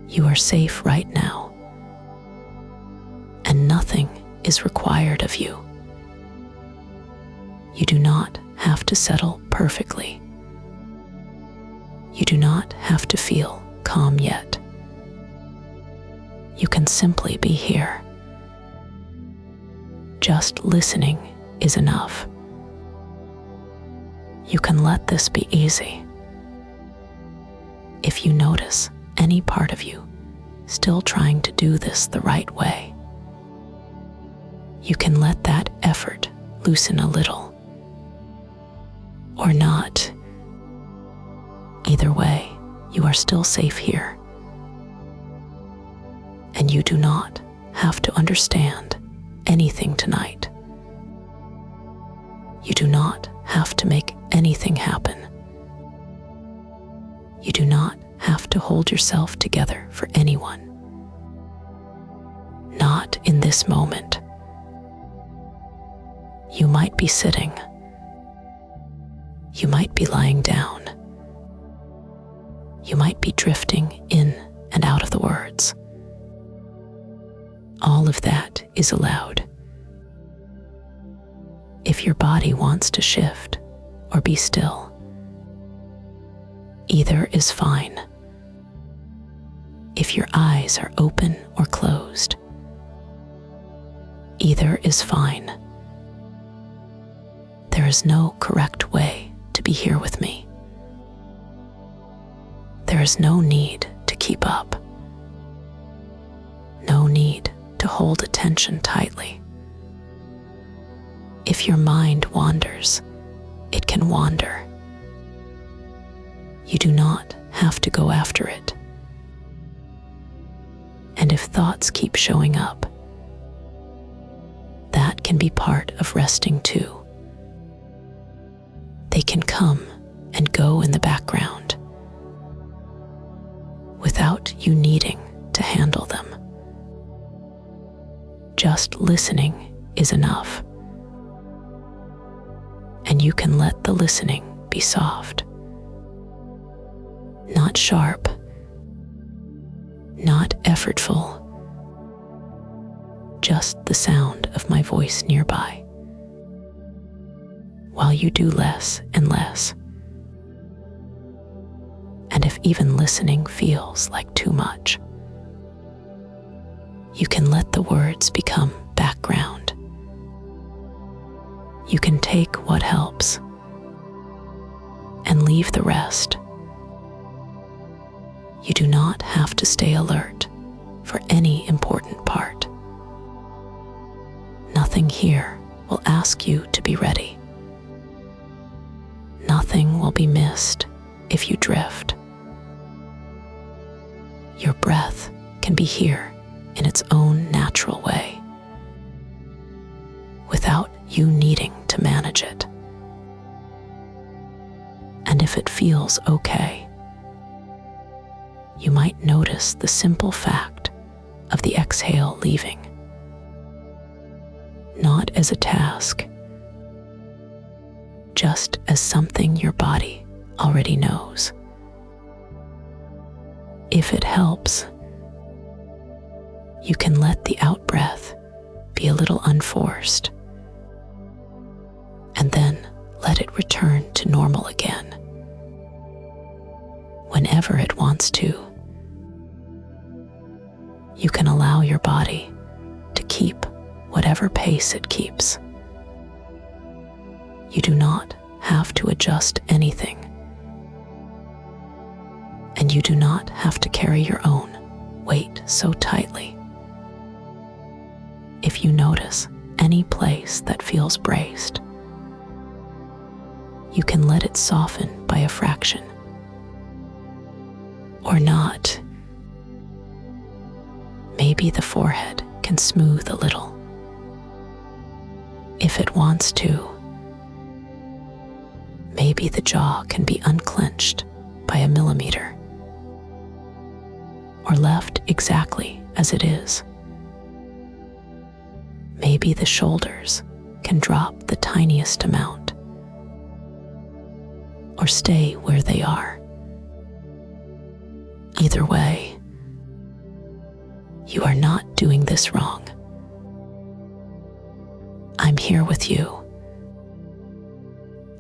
You are safe right now, and nothing is required of you. You do not have to settle perfectly. You do not have to feel calm yet. You can simply be here. Just listening is enough. You can let this be easy. If you notice any part of you still trying to do this the right way, you can let that effort loosen a little. Or not. Either way, you are still safe here. And you do not have to understand anything tonight. You do not have to make anything happen. You do not have to hold yourself together for anyone. Not in this moment. You might be sitting. You might be lying down. You might be drifting in and out of the words. All of that is allowed. If your body wants to shift or be still, either is fine. If your eyes are open or closed, either is fine. There is no correct way to be here with me. There is no need to keep up. No need to hold attention tightly. If your mind wanders, it can wander. You do not have to go after it. And if thoughts keep showing up, that can be part of resting too. They can come and go in the background without you needing to handle them. Just listening is enough. And you can let the listening be soft. Not sharp, not effortful, just the sound of my voice nearby, while you do less and less. And if even listening feels like too much, you can let the words become background. You can take what helps and leave the rest. You do not have to stay alert for any important part. Nothing here will ask you to be ready. Nothing will be missed if you drift. Your breath can be here in its own natural way, without you needing to manage it. And if it feels okay, you might notice the simple fact of the exhale leaving, not as a task, just as something your body already knows. If it helps, you can let the out-breath be a little unforced, and then let it return to normal again whenever it wants to. You can allow your body to keep whatever pace it keeps. You do not have to adjust anything, and you do not have to carry your own weight so tightly. If you notice any place that feels braced, you can let it soften by a fraction, or not. Maybe the forehead can smooth a little, if it wants to. Maybe the jaw can be unclenched by a millimeter, or left exactly as it is. Maybe the shoulders can drop the tiniest amount, or stay where they are. Either way, You are not doing this wrong. I'm here with you,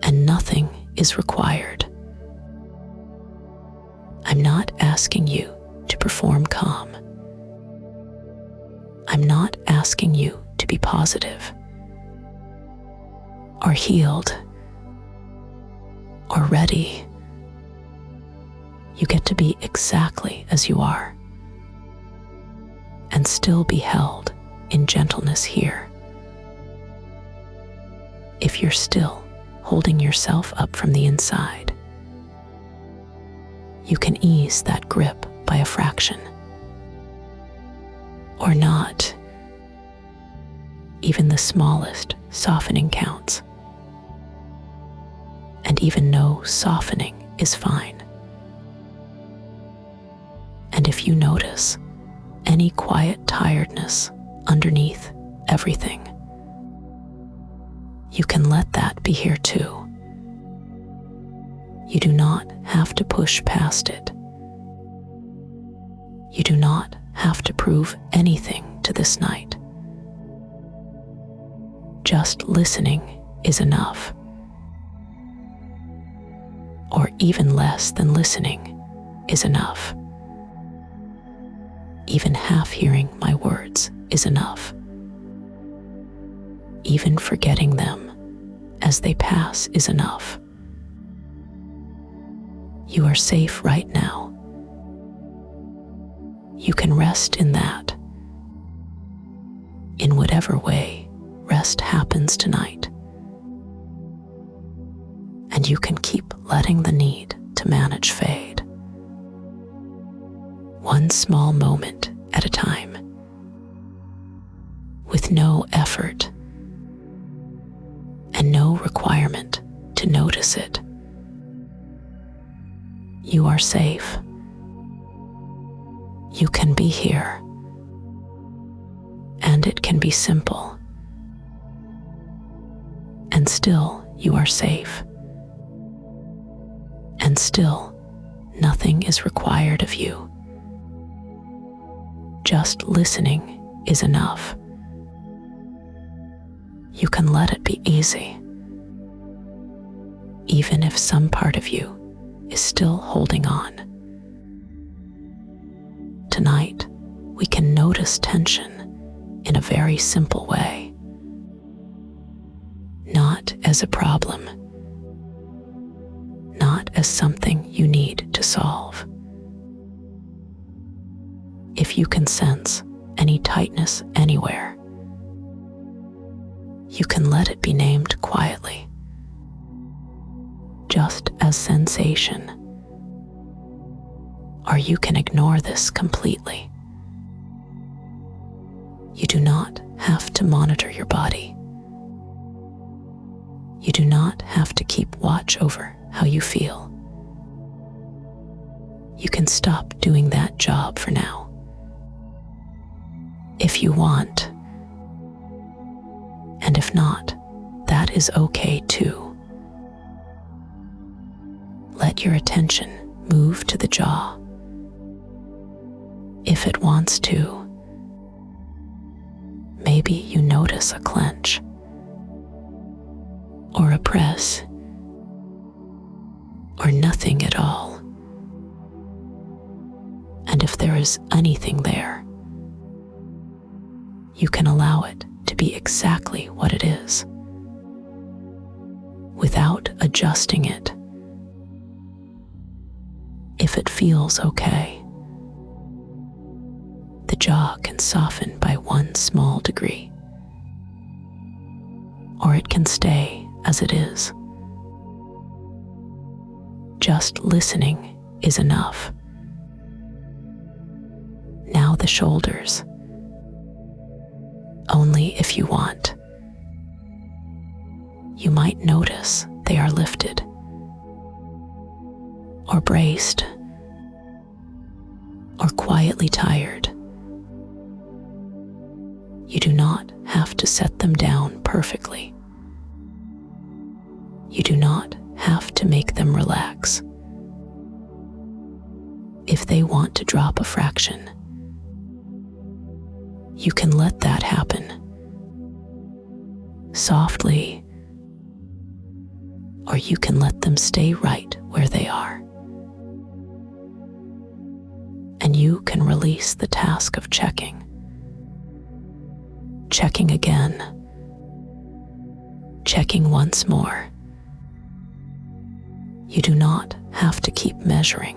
and nothing is required. I'm not asking you to perform calm. I'm not asking you to be positive, or healed, or ready. You get to be exactly as you are, and still be held in gentleness here. If you're still holding yourself up from the inside, you can ease that grip by a fraction, or not. Even the smallest softening counts, and even no softening is fine. And if you notice any quiet tiredness underneath everything, you can let that be here too. You do not have to push past it. You do not have to prove anything to this night. Just listening is enough. Or even less than listening is enough. Even half hearing my words is enough. Even forgetting them as they pass is enough. You are safe right now. You can rest in that. In whatever way rest happens tonight. And you can keep letting the need to manage fade. One small moment at a time, with no effort and no requirement to notice it. You are safe. You can be here. And it can be simple. And still you are safe. And still nothing is required of you. Just listening is enough. You can let it be easy, even if some part of you is still holding on. Tonight, we can notice tension in a very simple way. Not as a problem, not as something you need to solve. If you can sense any tightness anywhere, you can let it be named quietly, just as sensation. Or you can ignore this completely. You do not have to monitor your body. You do not have to keep watch over how you feel. You can stop doing that job for now. If you want. And if not, that is okay too. Let your attention move to the jaw. If it wants to. Maybe you notice a clench, or a press, or nothing at all. And if there is anything there, you can allow it to be exactly what it is, without adjusting it. If it feels okay, the jaw can soften by one small degree, or it can stay as it is. Just listening is enough. Now the shoulders. Only if you want. You might notice they are lifted, or braced, or quietly tired. You do not have to set them down perfectly. You do not have to make them relax. If they want to drop a fraction, You can let that happen softly, or you can let them stay right where they are. And you can release the task of checking again, checking once more. You do not have to keep measuring.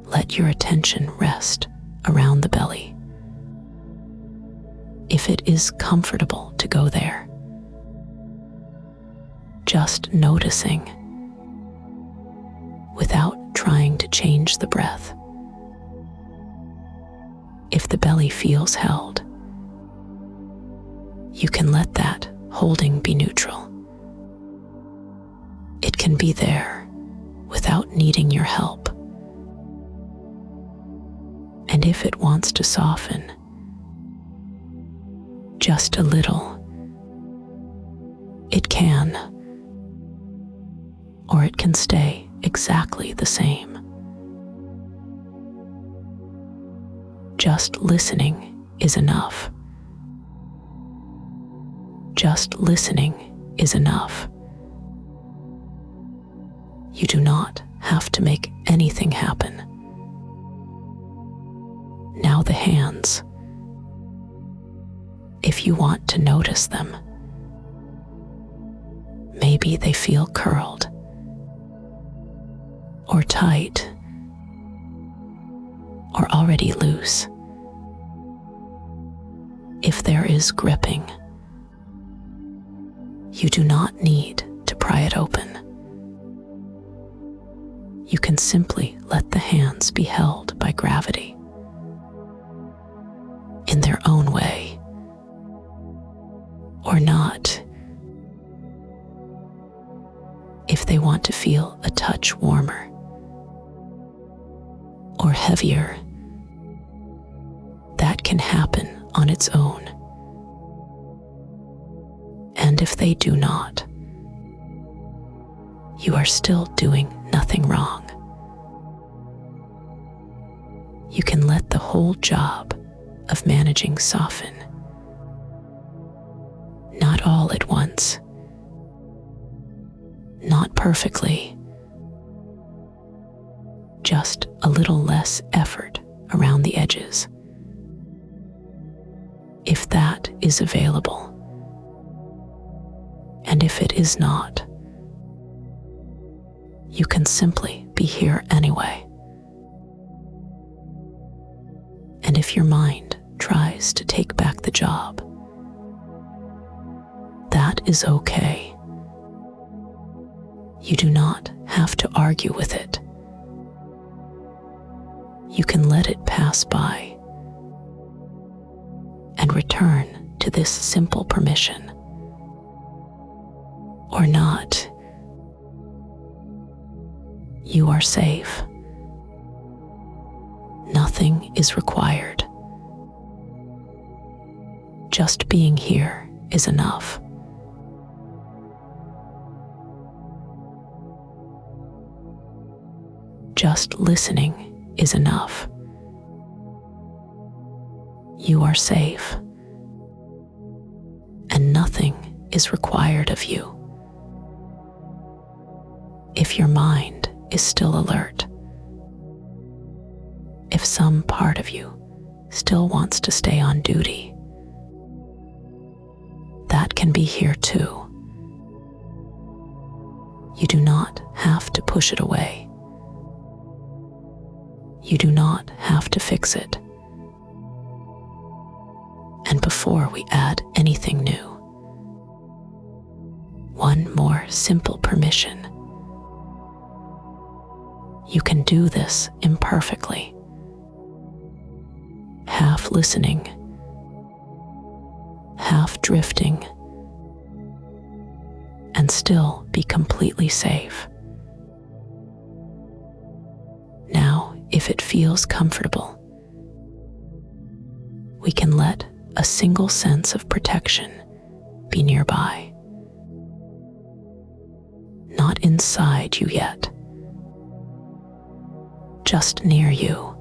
Let your attention rest around the belly. If it is comfortable to go there, just noticing without trying to change the breath. If the belly feels held, you can let that holding be neutral. It can be there without needing your help. And if it wants to soften just a little, it can, or it can stay exactly the same. Just listening is enough. Just listening is enough. You do not have to make anything happen. Now the hands. If you want to notice them, maybe they feel curled or tight or already loose. If there is gripping, you do not need to pry it open. You can simply let the hands be held by gravity in their own way, or not. If they want to feel a touch warmer or heavier, that can happen on its own. And if they do not, you are still doing nothing wrong. You can let the whole job of managing soften. Not all at once, not perfectly, just a little less effort around the edges. If that is available, and if it is not, you can simply be here anyway. And if your mind tries to take back the job, that is okay. You do not have to argue with it. You can let it pass by and return to this simple permission. Or not. You are safe. Nothing is required. Just being here is enough. Just listening is enough. You are safe, and nothing is required of you. If your mind is still alert, if some part of you still wants to stay on duty, that can be here too. You do not have to push it away. You do not have to fix it. And before we add anything new, one more simple permission. You can do this imperfectly, half listening, half drifting, and still be completely safe. Now, if it feels comfortable, we can let a single sense of protection be nearby. Not inside you yet, just near you.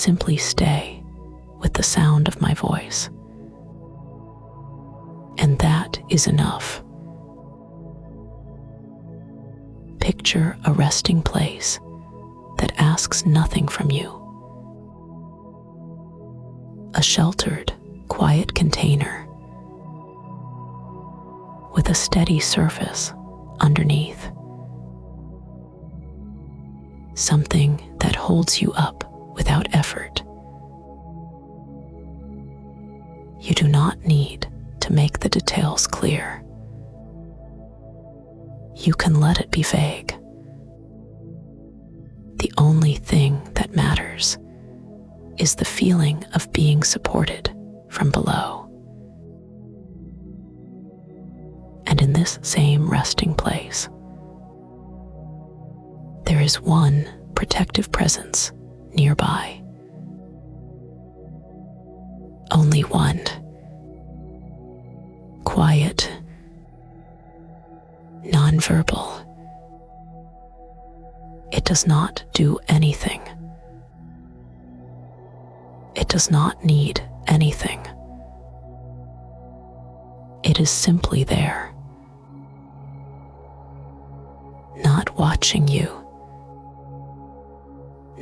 simply stay with the sound of my voice. And that is enough. Picture a resting place that asks nothing from you. A sheltered, quiet container with a steady surface underneath. Something that holds you up without effort. You do not need to make the details clear. You can let it be vague. The only thing that matters is the feeling of being supported from below. And in this same resting place, there is one protective presence nearby. Only one. Quiet, nonverbal. It does not do anything. It does not need anything. It is simply there, not watching you,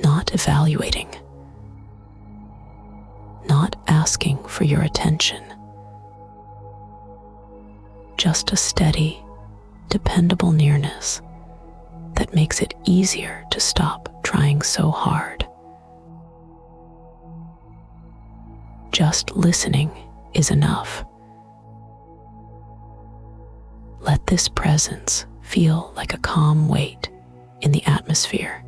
not evaluating, not asking for your attention. Just a steady, dependable nearness that makes it easier to stop trying so hard. Just listening is enough. Let this presence feel like a calm weight in the atmosphere.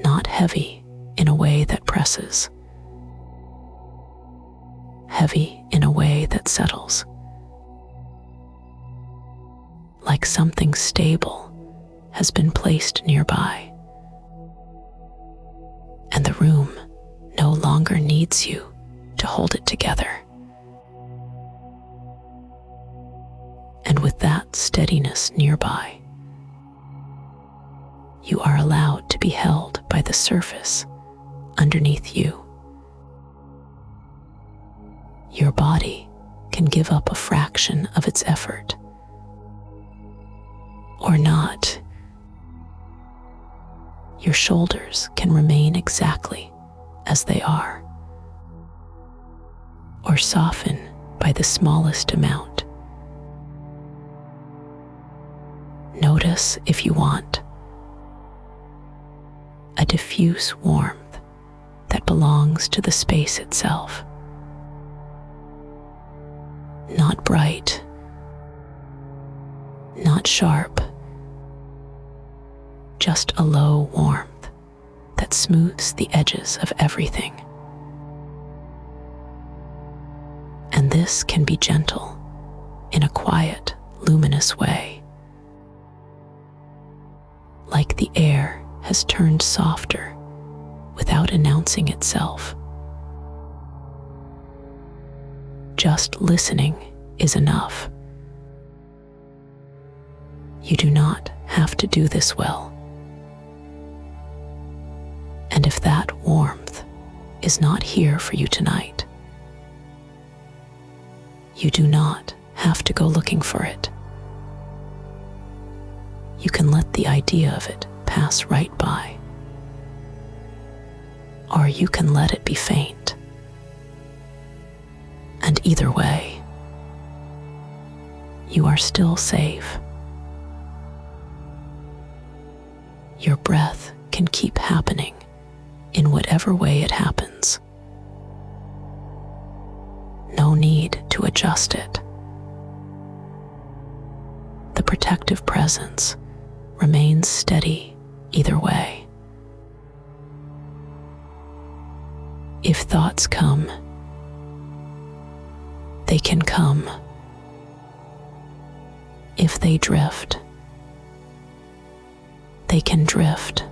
Not heavy in a way that presses. Heavy in a way that settles. Like something stable has been placed nearby. And the room no longer needs you to hold it together. And with that steadiness nearby, you are allowed to be held by the surface underneath you. Your body can give up a fraction of its effort. Or not. Your shoulders can remain exactly as they are. Or soften by the smallest amount. Notice, if you want, a diffuse warmth that belongs to the space itself. Not bright, not sharp, just a low warmth that smooths the edges of everything. And this can be gentle in a quiet, luminous way. Like the air has turned softer without announcing itself. Just listening is enough. You do not have to do this well. And if that warmth is not here for you tonight, you do not have to go looking for it. You can let the idea of it pass right by. Or you can let it be faint. And either way, you are still safe. Your breath can keep happening in whatever way it happens. No need to adjust it. The protective presence remains steady either way. If thoughts come, they can come. If they drift, they can drift.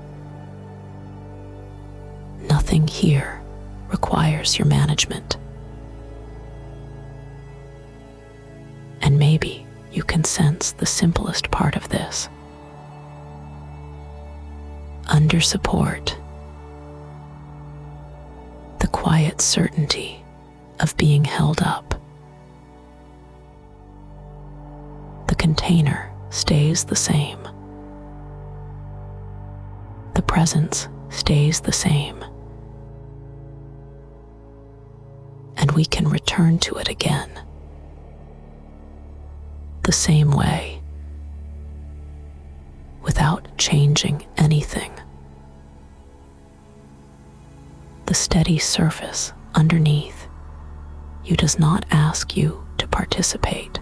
Nothing here requires your management. And maybe you can sense the simplest part of this. Under support, quiet certainty of being held up. The container stays the same. The presence stays the same. And we can return to it again, the same way, without changing anything. The steady surface underneath you does not ask you to participate.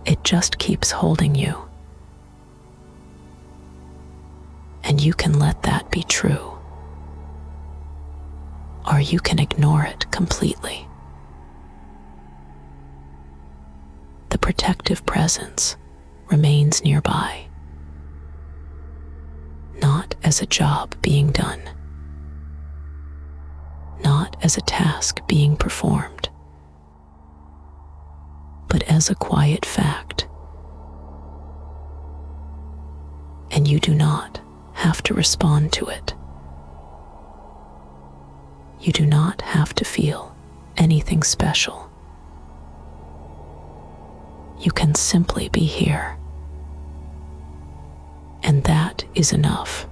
It just keeps holding you. And you can let that be true, or you can ignore it completely. The protective presence remains nearby, not as a job being done, not as a task being performed, but as a quiet fact. And you do not have to respond to it. You do not have to feel anything special. You can simply be here. And that is enough.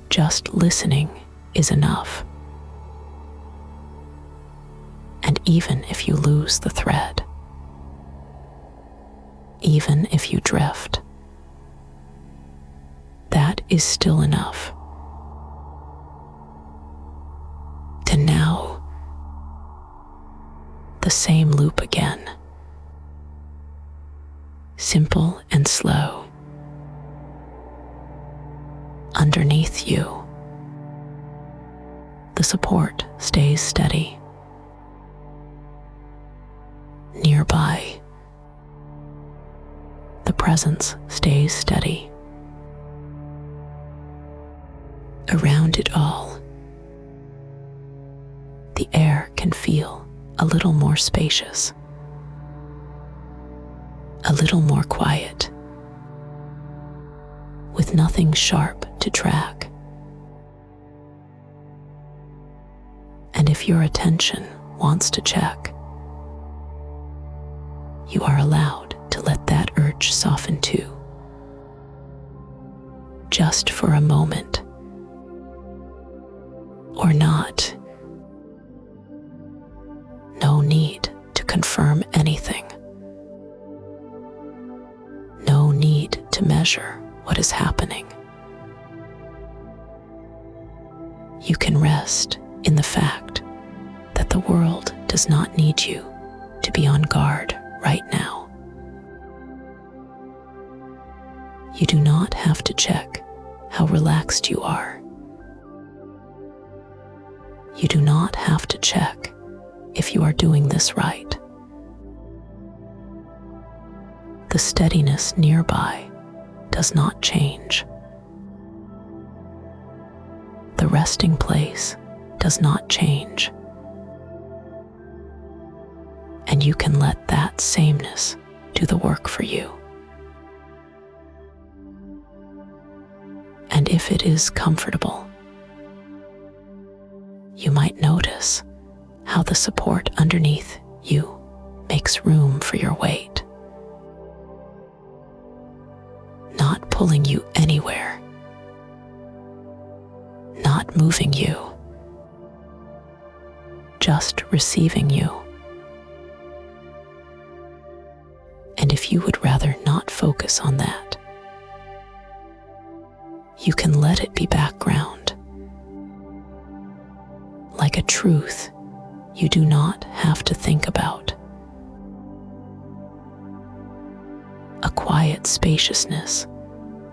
Just listening is enough. And even if you lose the thread, even if you drift, that is still enough to now the same loop again, simple and slow. Underneath you, the support stays steady. Nearby, the presence stays steady. Around it all, the air can feel a little more spacious, a little more quiet, with nothing sharp to track. And if your attention wants to check, you are allowed to let that urge soften too, just for a moment, or not. No need to confirm anything. No need to measure what is happening. You can rest in the fact that the world does not need you to be on guard right now. You do not have to check how relaxed you are. You do not have to check if you are doing this right. The steadiness nearby does not change. The resting place does not change. And you can let that sameness do the work for you. And if it is comfortable, you might notice how the support underneath you makes room for your weight, not pulling you anywhere, not moving you, just receiving you. And if you would rather not focus on that, you can let it be background, like a truth you do not have to think about. A quiet spaciousness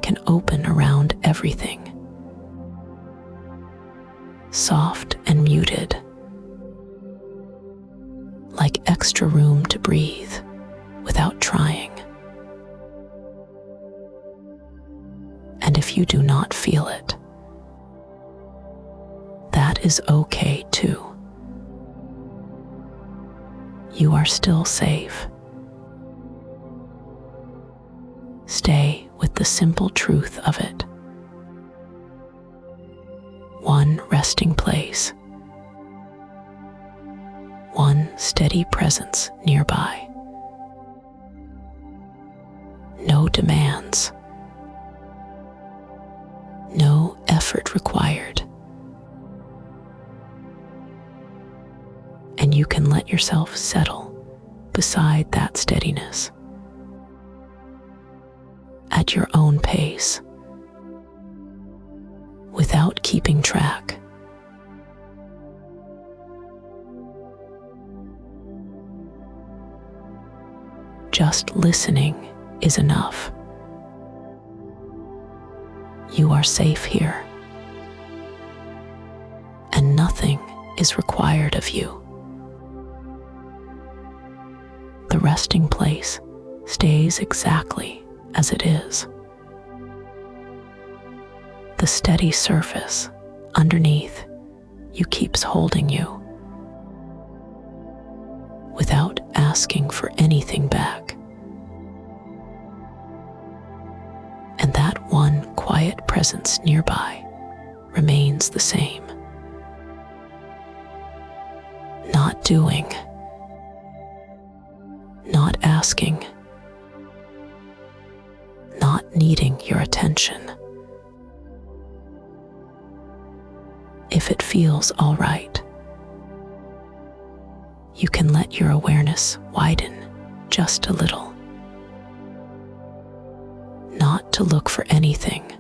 can open around everything, soft and muted, like extra room to breathe without trying. And if you do not feel it, that is okay too. You are still safe. Stay with the simple truth of it. one resting place, one steady presence nearby. No demands, no effort required. And you can let yourself settle beside that steadiness at your own pace, without keeping track. Just listening is enough. You are safe here, and nothing is required of you. The resting place stays exactly as it is. The steady surface underneath you keeps holding you without asking for anything back. And that one quiet presence nearby remains the same. Not doing, not asking, not needing your attention. If it feels all right, you can let your awareness widen just a little. Not to look for anything,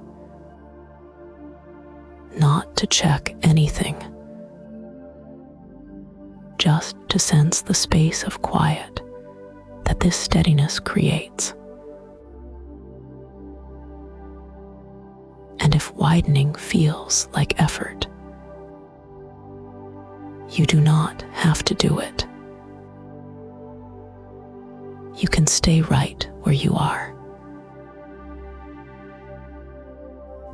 not to check anything, just to sense the space of quiet that this steadiness creates. And if widening feels like effort, you do not have to do it. You can stay right where you are.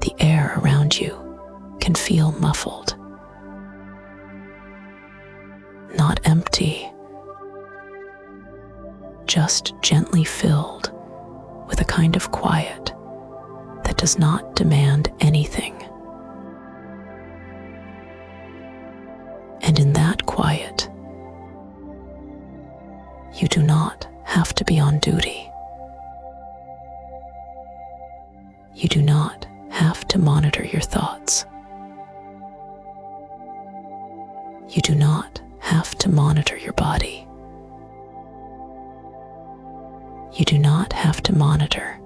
The air around you can feel muffled, not empty, just gently filled with a kind of quiet that does not demand anything. And in that quiet, you do not have to be on duty. You do not have to monitor your thoughts. You do not have to monitor your body. You do not have to monitor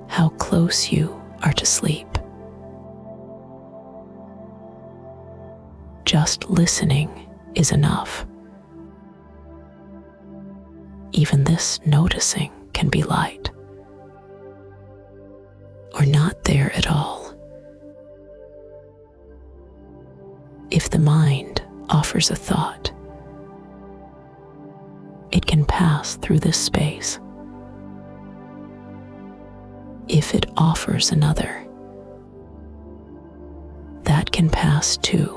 how close you are to sleep. Just listening is enough. Even this noticing can be light, or not there at all. If the mind offers a thought, it can pass through this space. If it offers another, that can pass too.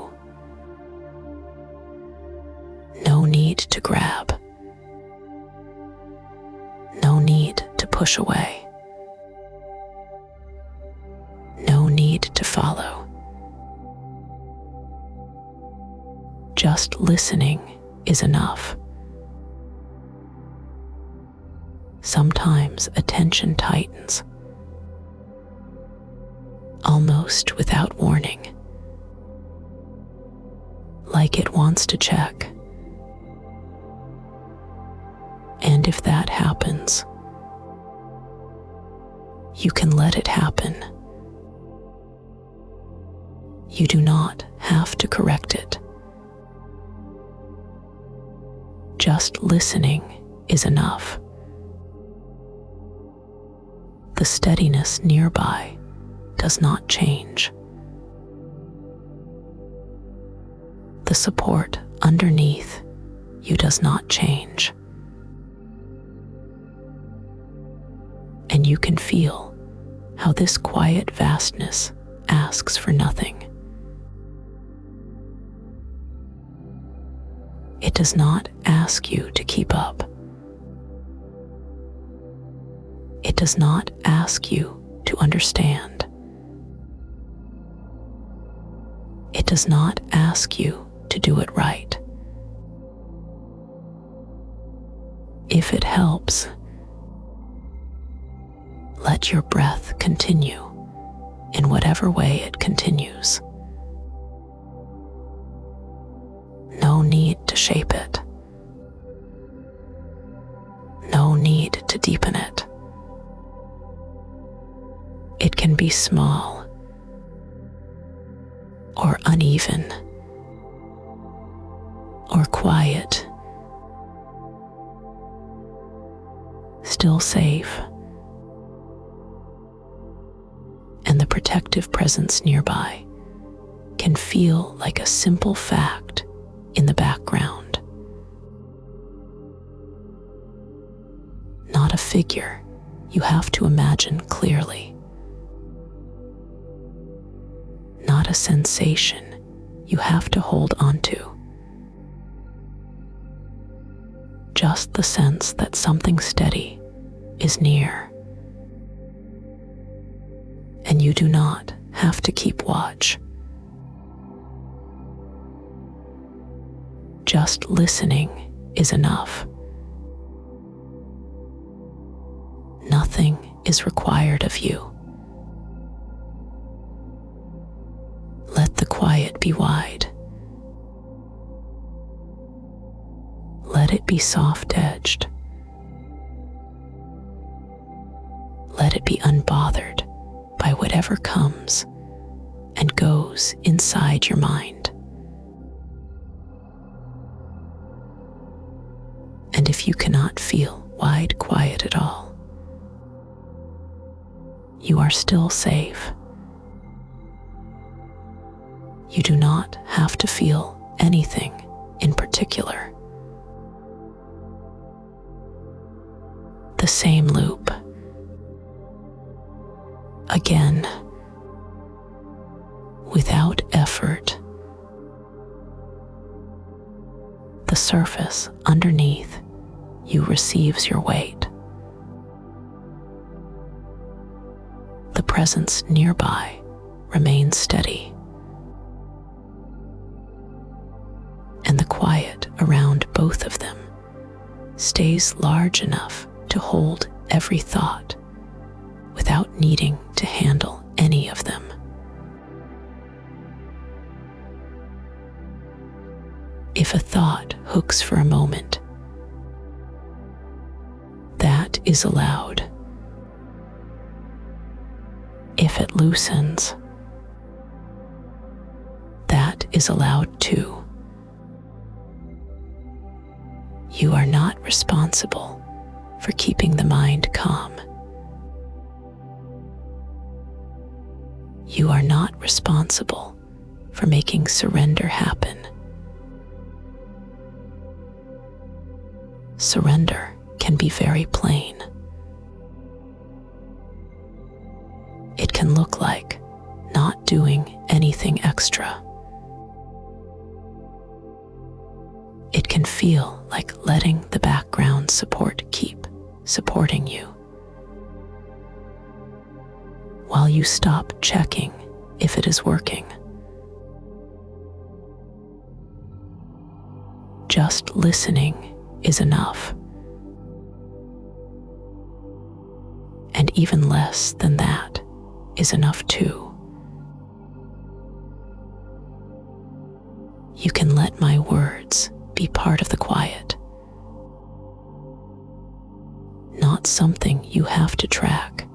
No need to grab. No need to push away. No need to follow. Just listening is enough. Sometimes attention tightens, almost without warning, like it wants to check. And if that happens, you can let it happen. You do not have to correct it. Just listening is enough. The steadiness nearby does not change. The support underneath you does not change. And you can feel how this quiet vastness asks for nothing. It does not ask you to keep up. It does not ask you to understand. It does not ask you to do it right. If it helps, let your breath continue in whatever way it continues. No need to shape it. No need to deepen it. It can be small or uneven or quiet, still safe, and the protective presence nearby can feel like a simple fact in the background. Not a figure you have to imagine clearly. Not a sensation you have to hold onto. Just the sense that something steady is near. And you do not have to keep watch. Just listening is enough. Nothing is required of you. Let the quiet be wide. Let it be soft-edged. Let it be unbothered by whatever comes and goes inside your mind. And if you cannot feel wide quiet at all, you are still safe. You do not have to feel anything in particular. The same loop. Again, without effort. The surface underneath you receives your weight. The presence nearby remains steady. And the quiet around both of them stays large enough to hold every thought without needing to handle any of them. If a thought hooks for a moment, that is allowed. If it loosens, that is allowed too. You are not responsible for keeping the mind calm. You are not responsible for making surrender happen. Surrender can be very plain. It can look like not doing anything extra. It can feel like letting the background support keep supporting you, while you stop checking if it is working. Just listening is enough. And even less than that is enough too. You can let my words be part of the quiet, not something you have to track.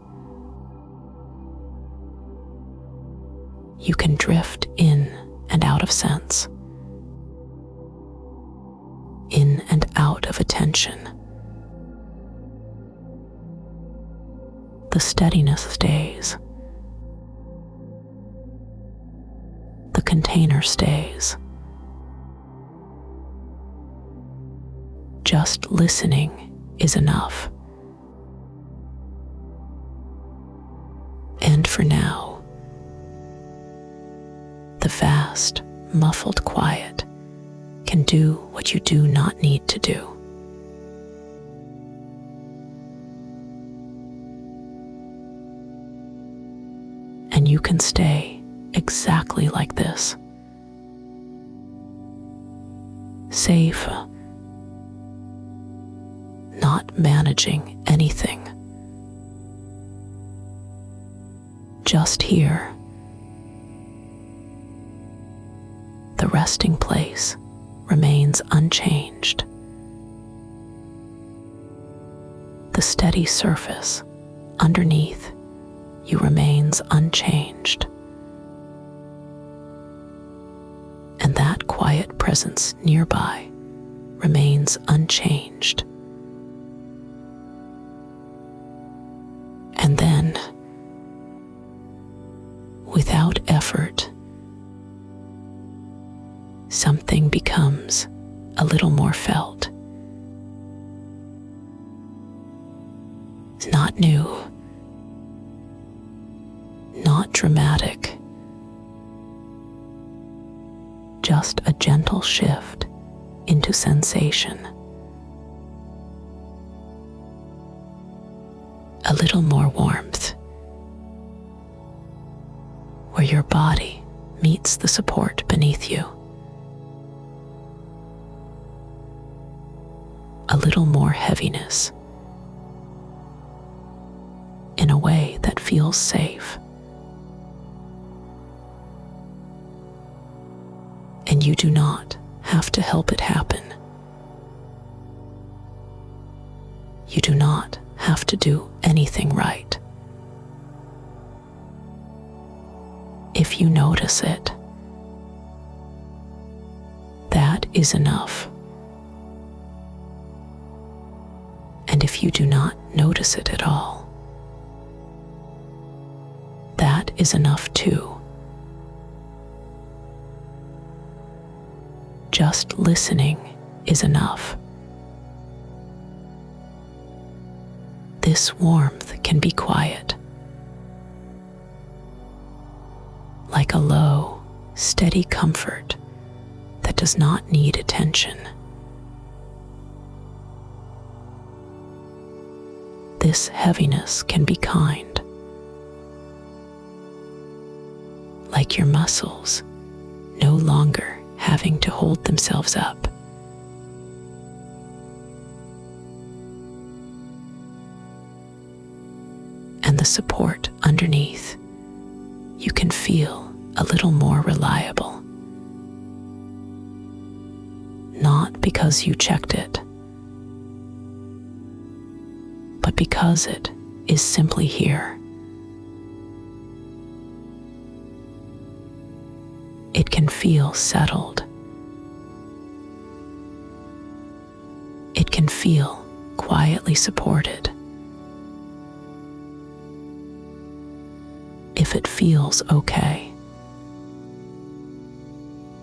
You can drift in and out of sense, in and out of attention. The steadiness stays. The container stays. Just listening is enough. And for now, the vast, muffled quiet can do what you do not need to do. And you can stay exactly like this safe, not managing anything. Just here, the resting place remains unchanged. The steady surface underneath you remains unchanged. And that quiet presence nearby remains unchanged. And then, without effort, something becomes a little more felt. It's not new, not dramatic, just a gentle shift into sensation. A little more warmth, where your body meets the support beneath you. A little more heaviness, in a way that feels safe. And you do not have to help it happen. You do not have to do anything right. If you notice it, that is enough. And if you do not notice it at all, that is enough too. Just listening is enough. This warmth can be quiet, like a low, steady comfort that does not need attention. This heaviness can be kind, like your muscles no longer having to hold themselves up. And the support underneath, you can feel a little more reliable. Not because you checked it, but because it is simply here. It can feel settled. It can feel quietly supported. If it feels okay,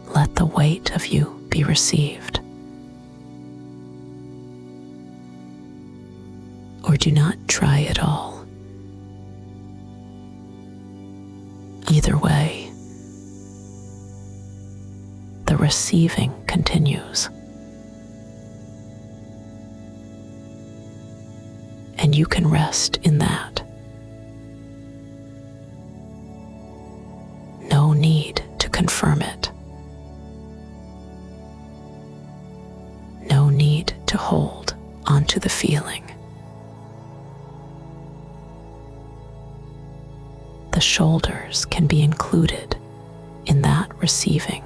let the weight of you be received. Or do not try at all. Either way, the receiving continues. And you can rest in that. No need to confirm it. No need to hold onto the feeling. The shoulders can be included in that receiving.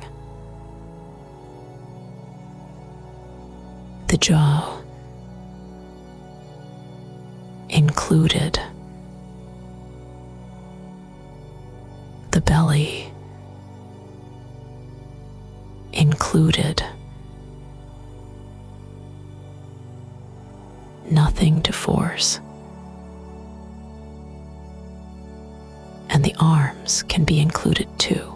The jaw included. The belly included. Nothing to force. And the arms can be included too.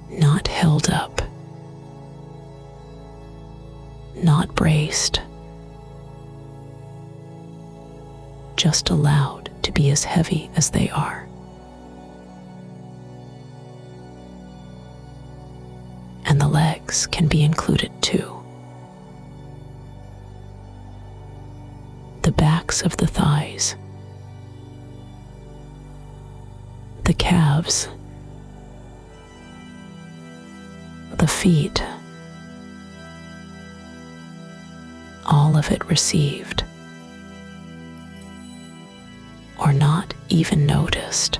Not held up. Not braced. Just allowed to be as heavy as they are. And the legs can be included too. The backs of the thighs, the calves, the feet, all of it received, or not even noticed,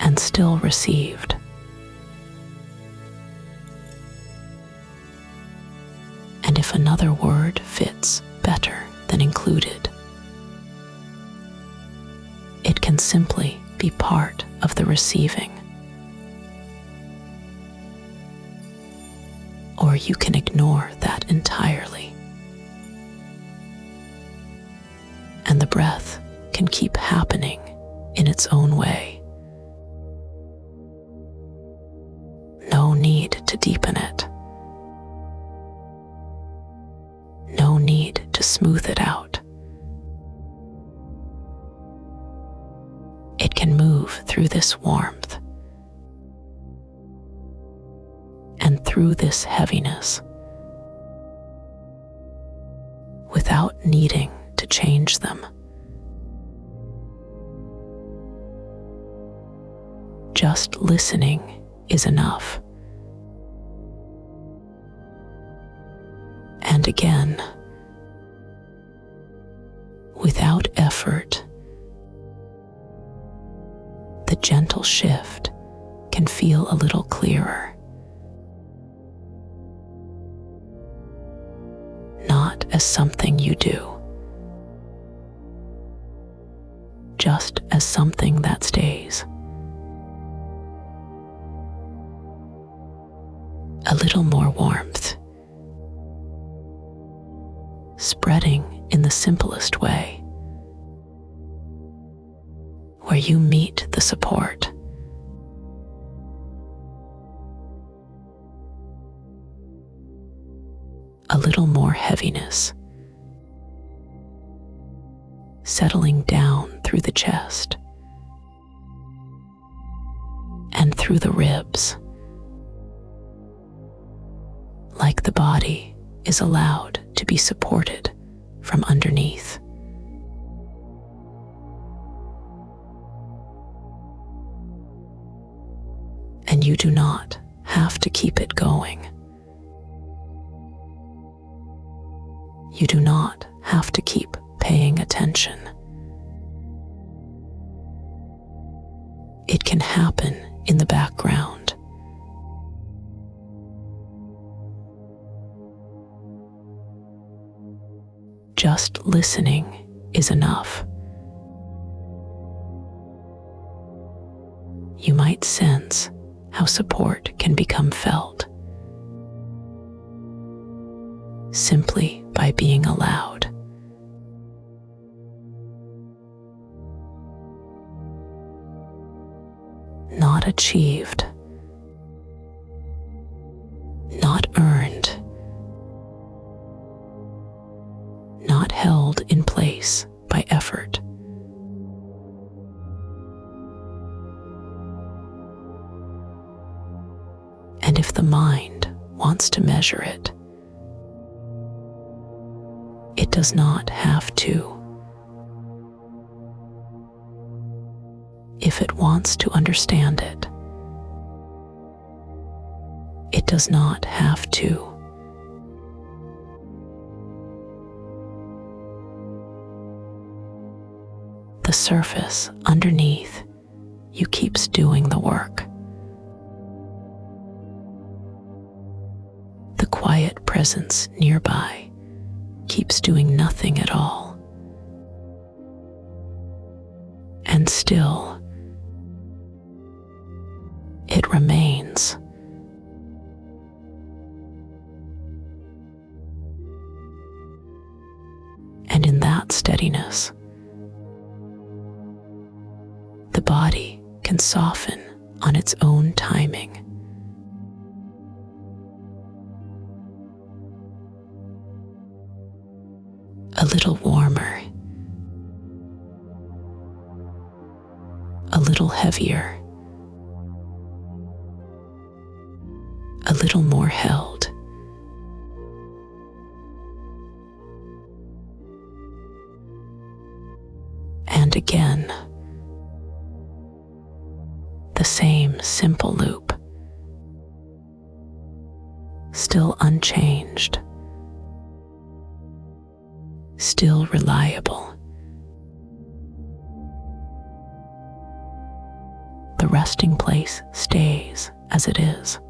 and still received. And if another word fits better than included, it can simply be part of the receiving. Or you can ignore that entirely. And the breath can keep happening in its own way. No need to deepen it. No need to smooth it out. It can move through this warmth and through this heaviness without needing to change them. Just listening is enough. And again, without effort, the gentle shift can feel a little clearer. Not as something you do, just as something that stays. A little more warmth, spreading in the simplest way, where you meet the support. A little more heaviness, settling down through the chest and through the ribs, like the body is allowed to be supported from underneath. And you do not have to keep it going. You do not have to keep paying attention. It can happen in the background. Just listening is enough. You might sense how support can become felt simply by being allowed. Not achieved, not earned, not held in place by effort. And if the mind wants to measure it, it does not have to. If it wants to understand it, it does not have to. The surface underneath you keeps doing the work. The quiet presence nearby keeps doing nothing at all. And still, it remains. And in that steadiness, the body can soften on its own timing. A little warmer, a little heavier, a little more held. And again, the same simple loop. still unchanged, still reliable. The resting place stays as it is.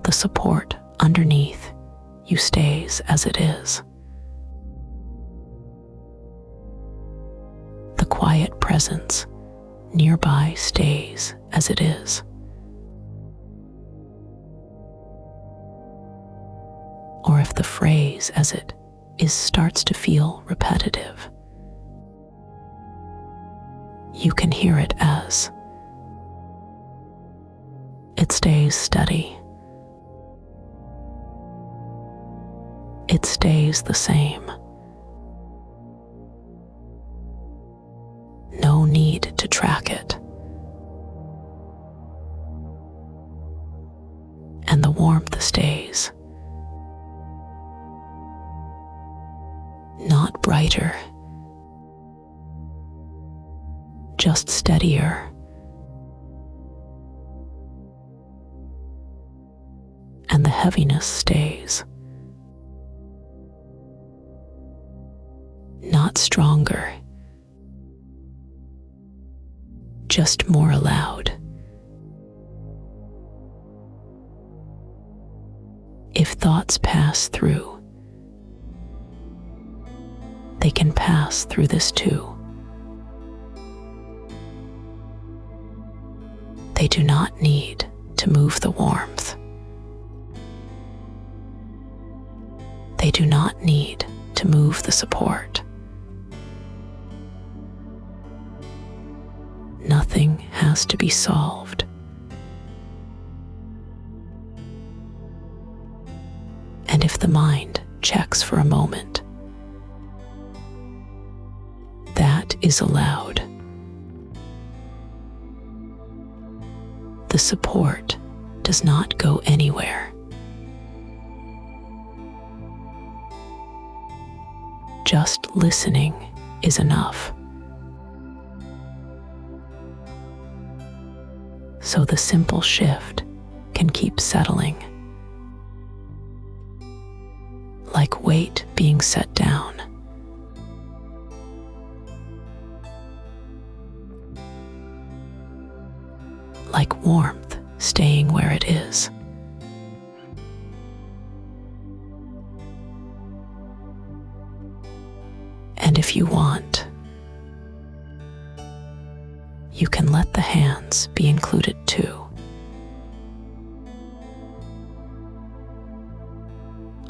The support underneath you stays as it is. The quiet presence nearby stays as it is. Or if the phrase as it is starts to feel repetitive, you can hear it as it stays steady. It stays the same. No need to track it. And the warmth stays. Not brighter, just steadier. And the heaviness stays. Not stronger, just more allowed. If thoughts pass through, they can pass through this too. They do not need to move the warmth. They do not need to move the support. Nothing has to be solved. And if the mind checks for a moment, that is allowed. The support does not go anywhere. Just listening is enough. So the simple shift can keep settling, like weight being set down. Like warmth staying where it is. And if you want, you can let the hands be included too.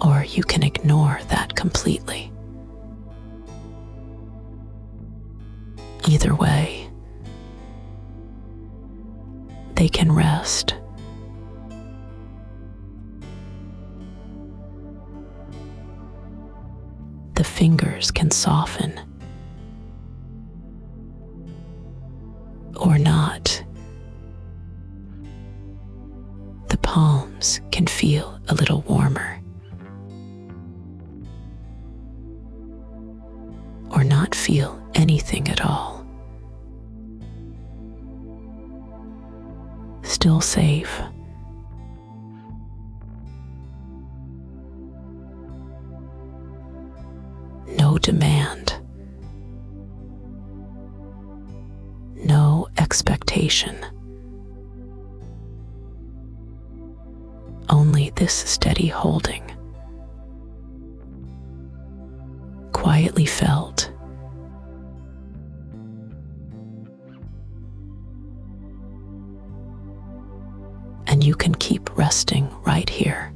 Or you can ignore that completely. Either way, they can rest. The fingers can soften or not. The palms can feel a little warmer or not feel anything at all. Still safe. No demand. No expectation. Only this steady holding. Quietly felt. And you can keep resting right here.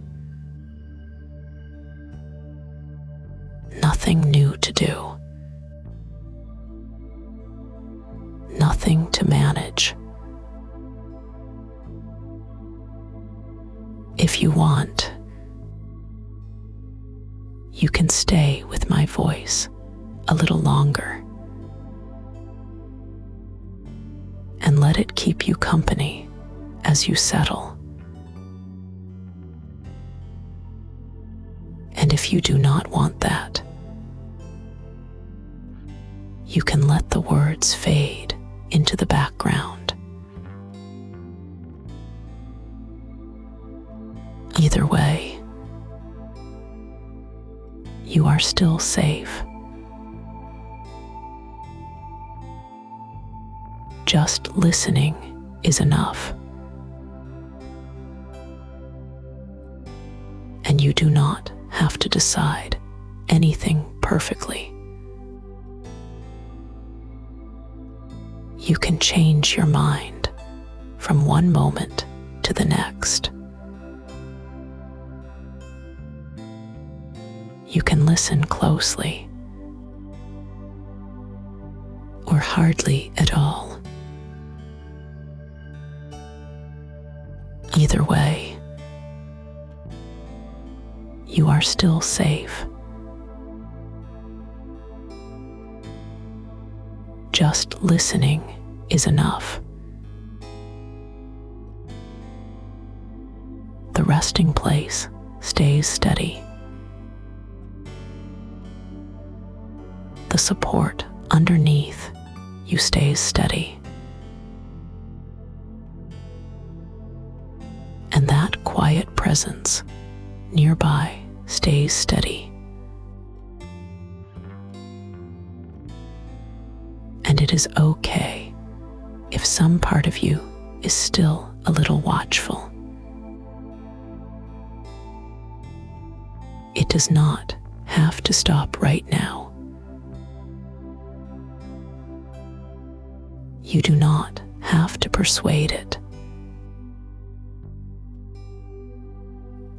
Nothing new to do. Nothing to manage. If you want, you can stay with my voice a little longer and let it keep you company as you settle. And if you do not want that, you can let the words fade into the background. Either way, you are still safe. Just listening is enough. And you do not have to decide anything perfectly. You can change your mind from one moment to the next. You can listen closely or hardly at all. Either way, you are still safe. Just listening is enough. The resting place stays steady. The support underneath you stays steady. And that quiet presence nearby stays steady. And it is okay if some part of you is still a little watchful. It does not have to stop right now. You do not have to persuade it.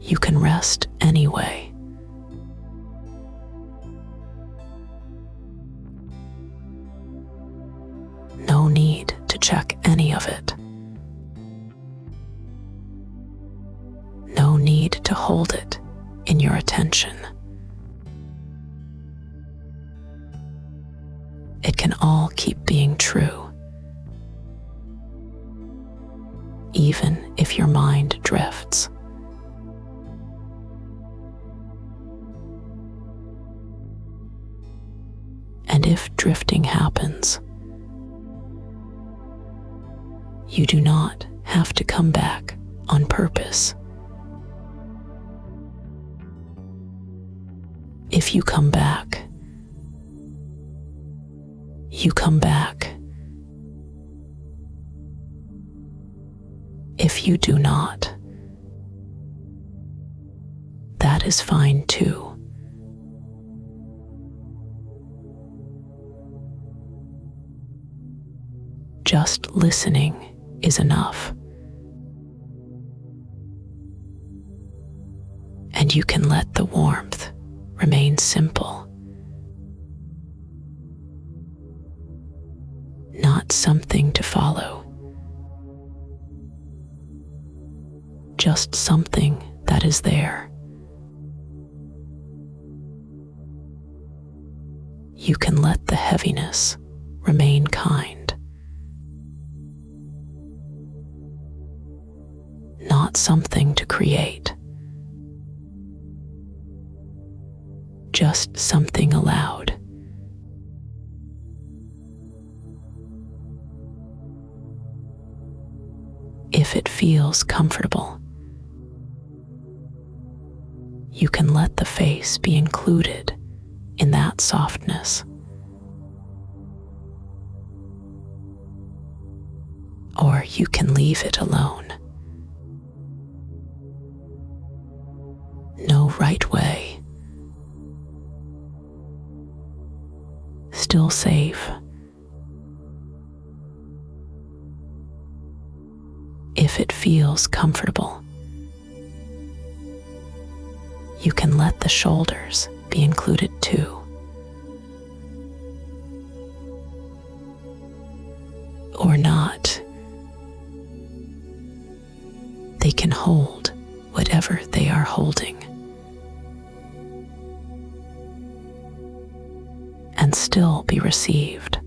You can rest anyway. No need to check any of it. No need to hold it in your attention. It can all keep being true, even if your mind drifts. And if drifting happens, you do not have to come back on purpose. If you come back, you come back. If you do not, that is fine too. Just listening is enough. And you can let the warmth remain simple. Not something to follow. Just something that is there. You can let the heaviness remain kind. Not something to create. Just something allowed. If it feels comfortable, you can let the face be included in that softness. Or you can leave it alone. No right way. Still safe. If it feels comfortable, you can let the shoulders be included too. Or not. They can hold whatever they are holding. And still be received.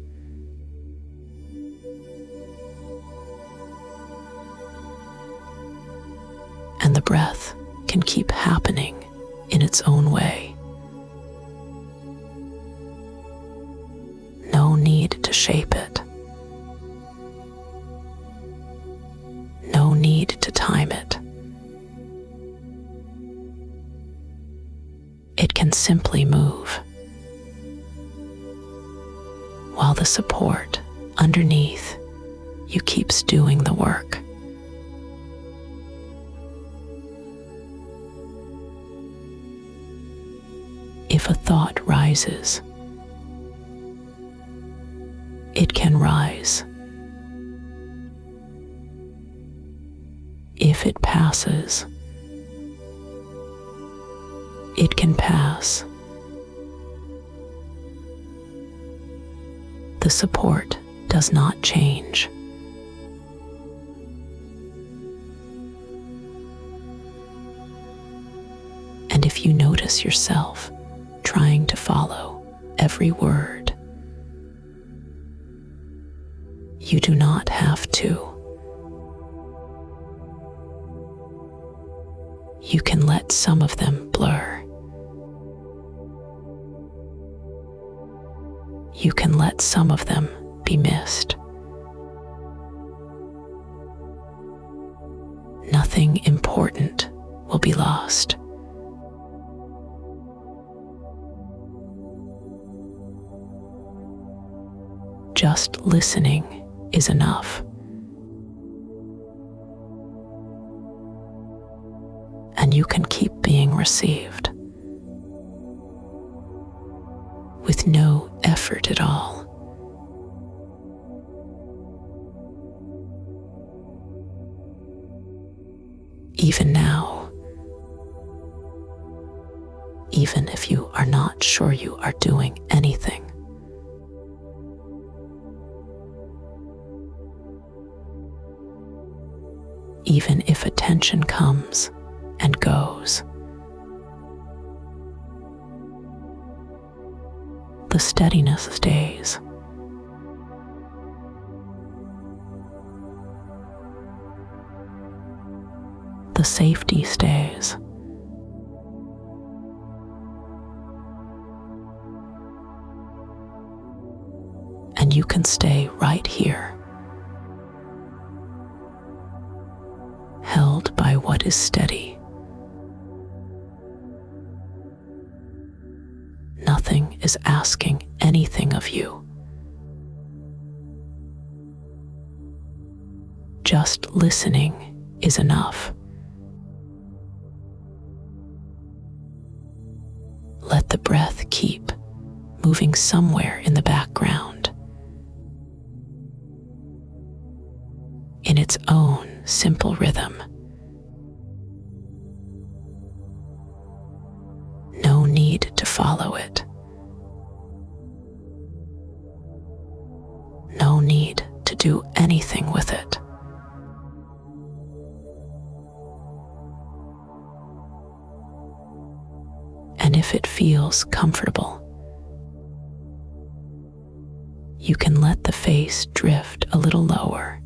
And the breath can keep happening in its own way. No need to shape it. No need to time it. simply move, while the support underneath you keeps doing the work. If a thought rises, it can rise. If it passes, it can pass. The support does not change. And if you notice yourself trying to follow every word, you do not have to. You can let some of them blur. You can let some of them be missed. Nothing important will be lost. Just listening is enough. And you can keep being received with no effort at all. Even now, even if you are not sure you are doing anything, even if attention comes and goes, the steadiness stays. The safety stays. And you can stay right here, held by what is steady. Nothing is asking anything of you. Just listening is enough. Let the breath keep moving somewhere in the background, in its own simple rhythm. No need to follow it. No need to do anything with it. And if it feels comfortable, you can let the face drift a little lower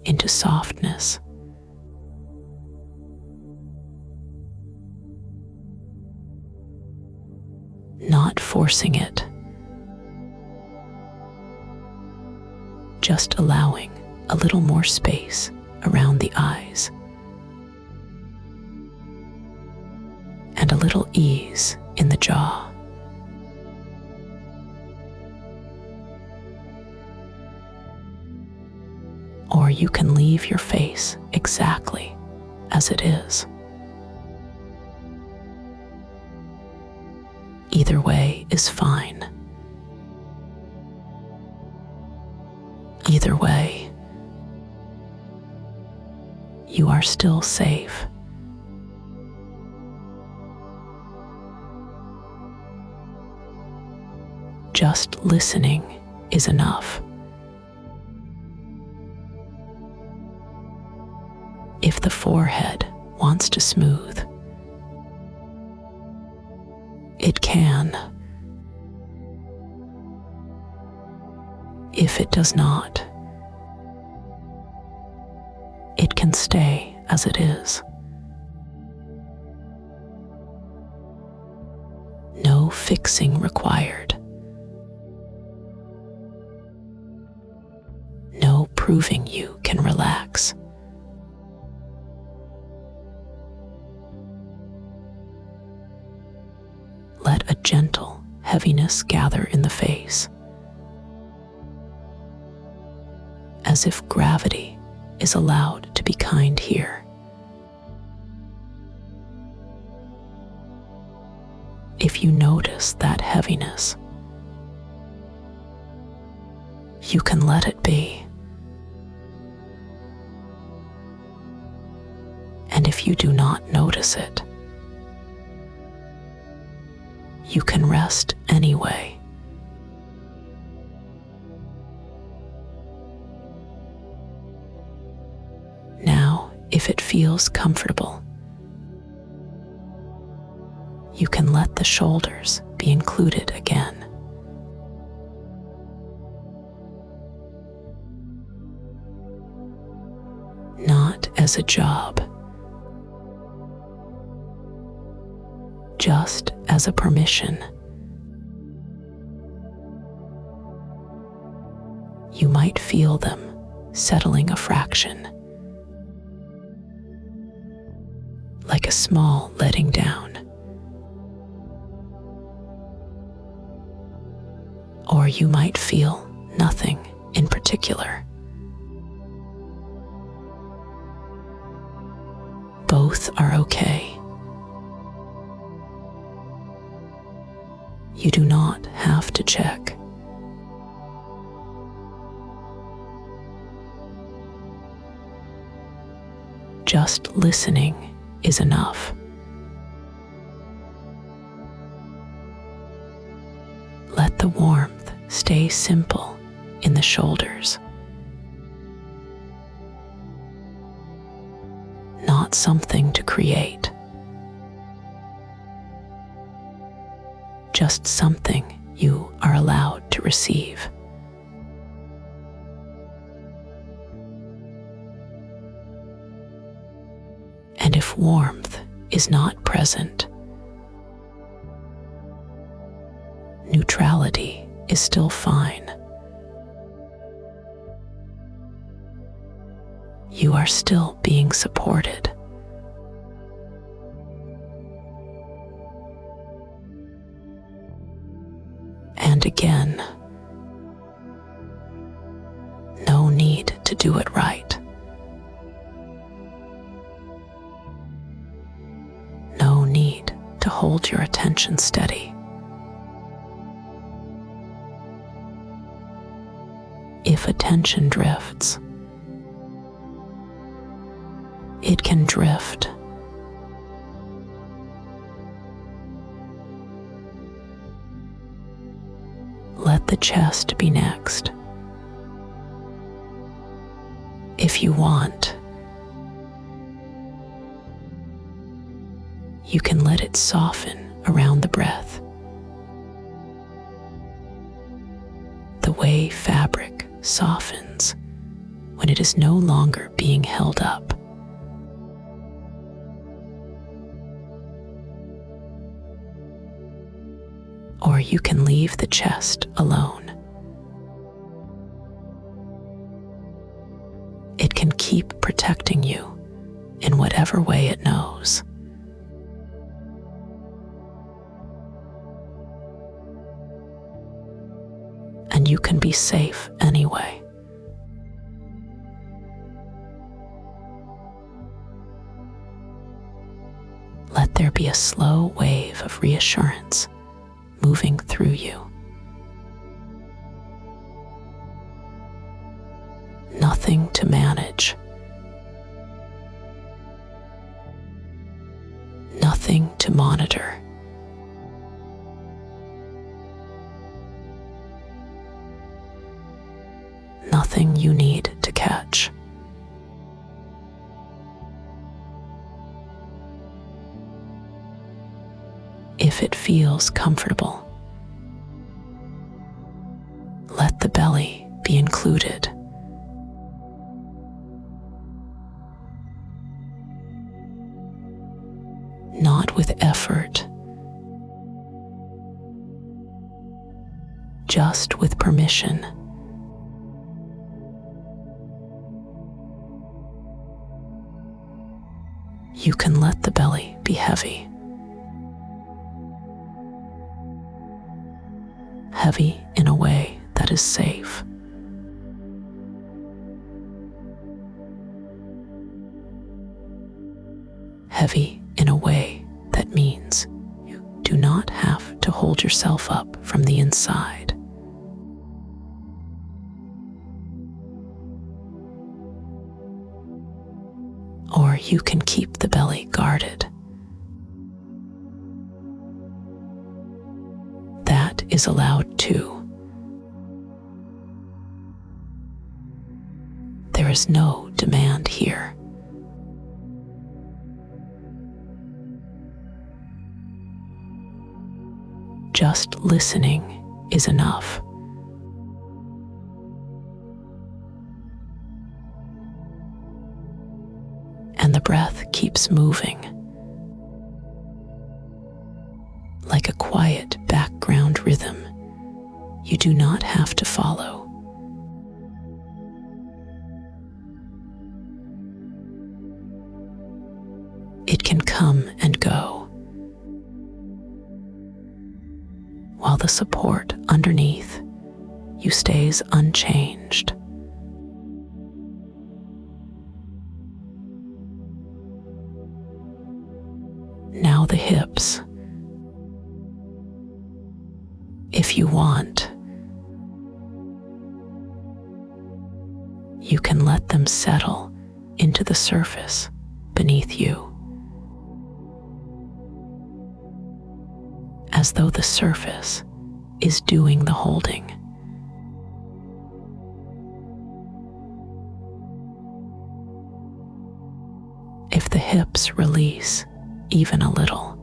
into softness. Not forcing it, just allowing a little more space around the eyes and a little ease in the jaw. Or you can leave your face exactly as it is. Either way is fine. Either way, you are still safe. Just listening is enough. If the forehead wants to smooth, it can. If it does not, it can stay as it is. No fixing required. No proving you can relax. Let a heaviness gather in the face, as if gravity is allowed to be kind here. If you notice that heaviness, you can let it be. And if you do not notice it, you can rest anyway. Now, if it feels comfortable, you can let the shoulders be included again. Not as a job, just as a permission. You might feel them settling a fraction, like a small letting down. Or you might feel nothing in particular. Both are okay. You do not have to check. Just listening is enough. Let the warmth stay simple in the shoulders, not something to create, just something you are allowed to receive. And if warmth is not present, neutrality is still fine. You are still being supported. And again, no need to do it right. No need to hold your attention steady. If attention drifts, it can drift. Let the chest be next. If you want, you can let it soften around the breath, the way fabric softens when it is no longer being held up. Or you can leave the chest alone. It can keep protecting you in whatever way it knows. And you can be safe anyway. Let there be a slow wave of reassurance moving through you. Nothing to manage. Nothing to monitor. Nothing you need to catch. If it feels comfortable, let the belly be included. Not with effort, just with permission. You can let the belly be heavy. heavy in a way that is safe. Heavy in a way that means you do not have to hold yourself up from the inside. Or you can keep the belly guarded. That is allowed too. There is no demand here. Just listening is enough. And the breath keeps moving, like a quiet background rhythm you do not have to follow. It can come and go, while the support underneath you stays unchanged. Now the hips. If you want, you can let them settle into the surface beneath you, as though the surface is doing the holding. If the hips release even a little,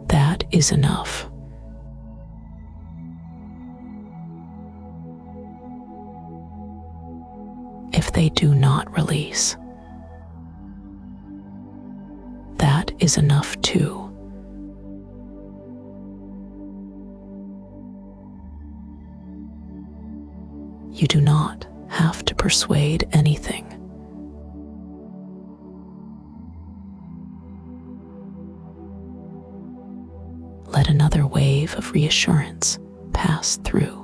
that is enough. If they do not release, that is enough too. You do not have to persuade anything. Let another wave of reassurance pass through.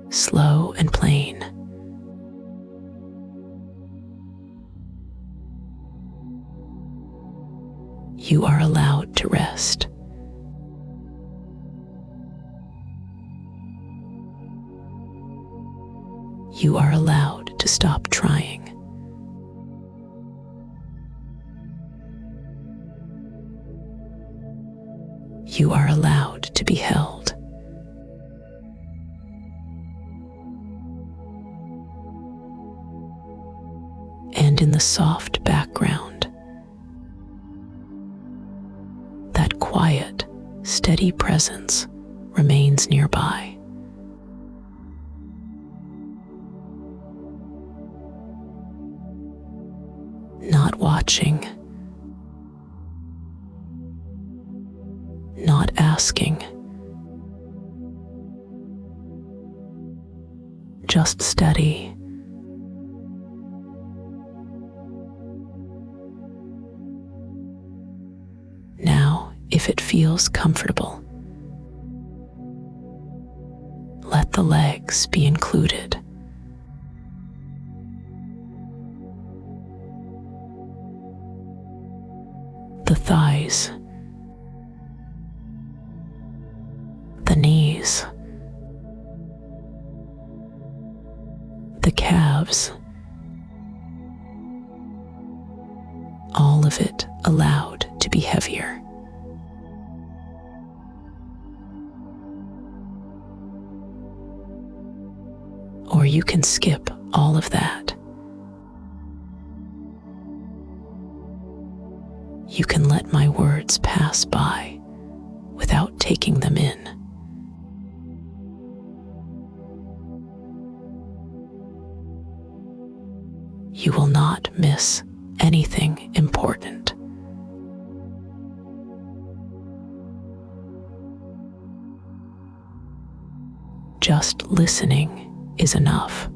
Slow and plain. You are allowed to rest. You are allowed to stop trying. You are allowed to be held. And in the soft background, that quiet, steady presence remains nearby. Not watching, not asking, just steady. Now, if it feels comfortable, let the legs be included. The thighs, the knees, the calves, all of it allowed to be heavier. Or you can skip all of that. You can let my words pass by without taking them in. You will not miss anything important. Just listening is enough.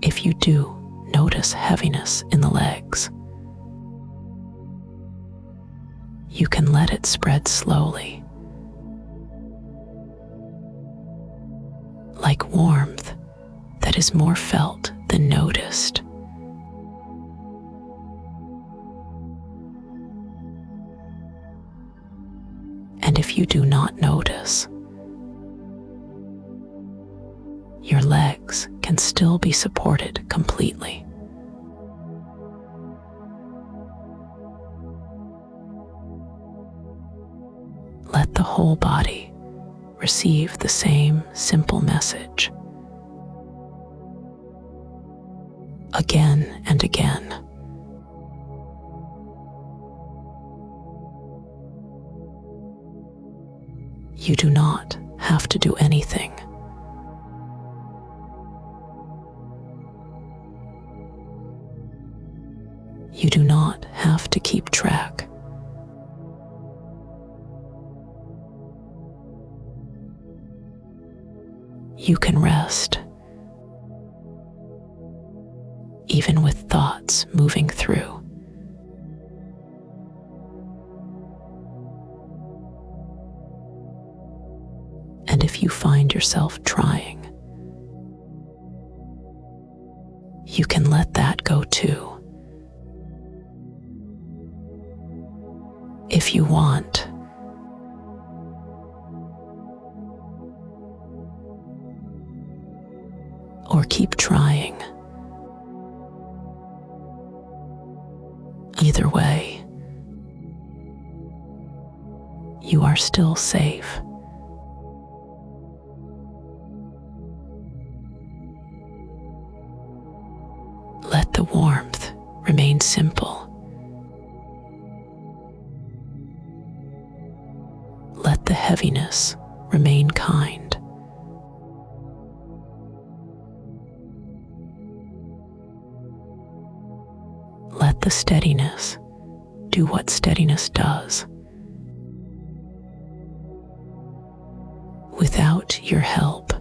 If you you do notice heaviness in the legs, you can let it spread slowly, like warmth that is more felt than noticed. And if you do not notice, your legs can still be supported completely. Let the whole body receive the same simple message again and again. You do not have to do anything. You do not have to keep track. You can rest, even with thoughts moving through. And if you find yourself trying, you can let that go too. If you want, or keep trying. Either way, you are still safe. Let the warmth remain simple. Let the heaviness remain kind. Let the steadiness do what steadiness does. Without your help,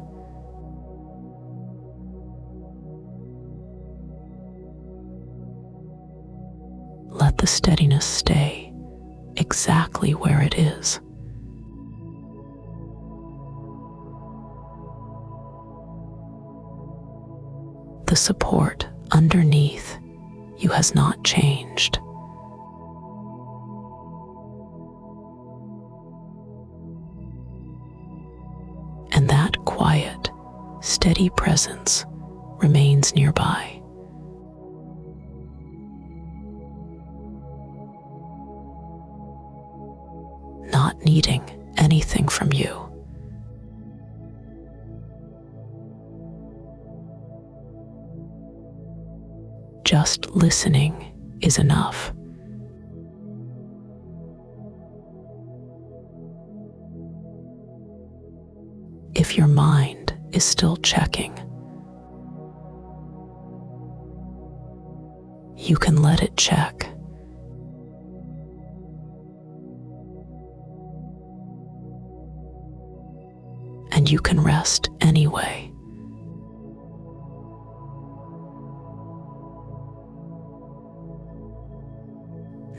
let the steadiness stay exactly where it is. The support underneath you has not changed. And that quiet, steady presence remains nearby. Not needing anything from you. Just listening is enough. If your mind is still checking, you can let it check. And you can rest anyway.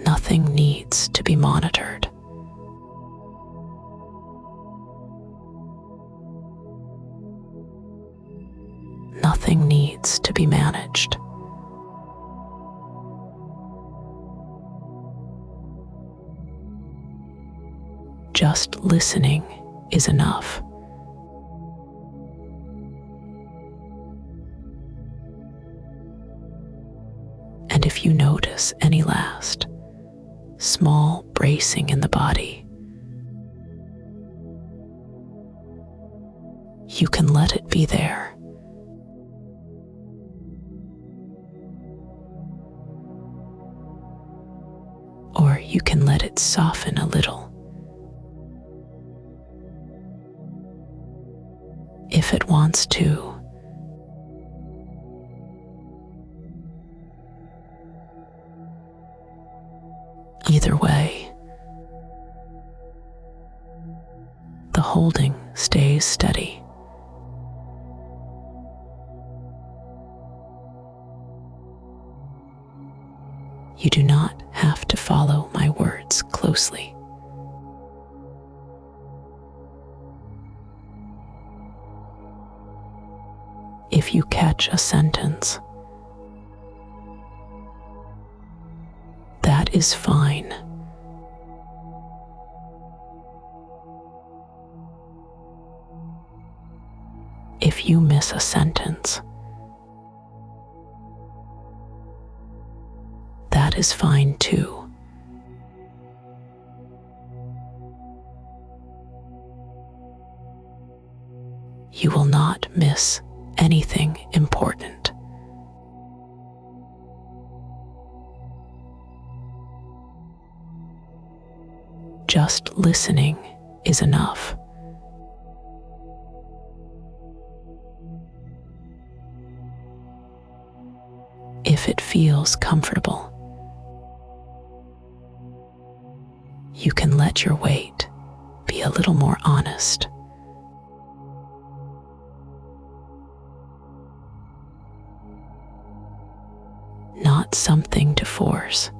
Nothing needs to be monitored. Nothing needs to be managed. Just listening is enough. And if you notice any last small bracing in the body, you can let it be there. Or you can let it soften a little. If it wants to. Either way, the holding stays steady. You do not have to follow my words closely. If you catch a sentence, that is fine. If you miss a sentence, that is fine too. You will not miss anything important. Just listening is enough. If it feels comfortable, you can let your weight be a little more honest. Not something to force.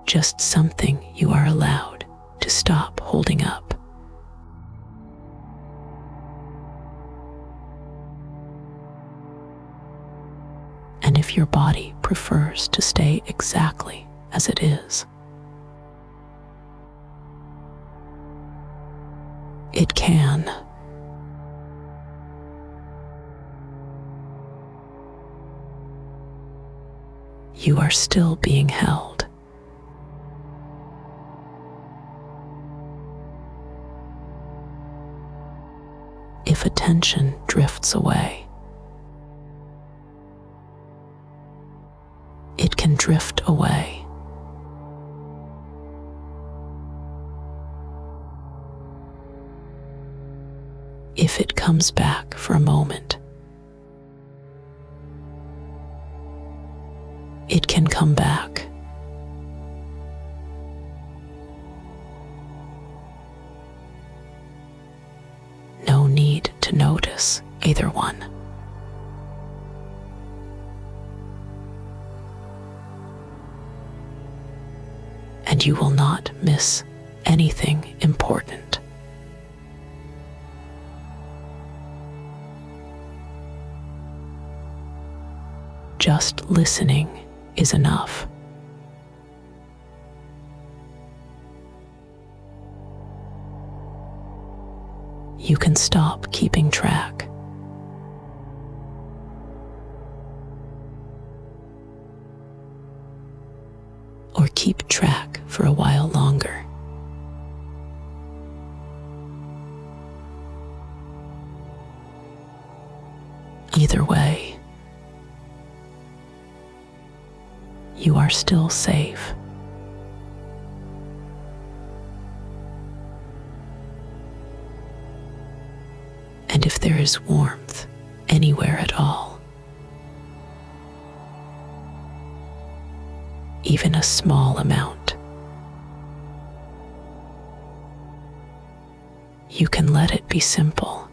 Just something you are allowed to stop holding up. And if your body prefers to stay exactly as it is, it can. You are still being held. If attention drifts away, it can drift away. If it comes back for a moment, it can come back. No need to notice either one. And you will not miss anything important. Just listening is enough. You can stop keeping track. Or keep track for a while longer. Either way, you are still safe. And if there is warmth anywhere at all, even a small amount, you can let it be simple.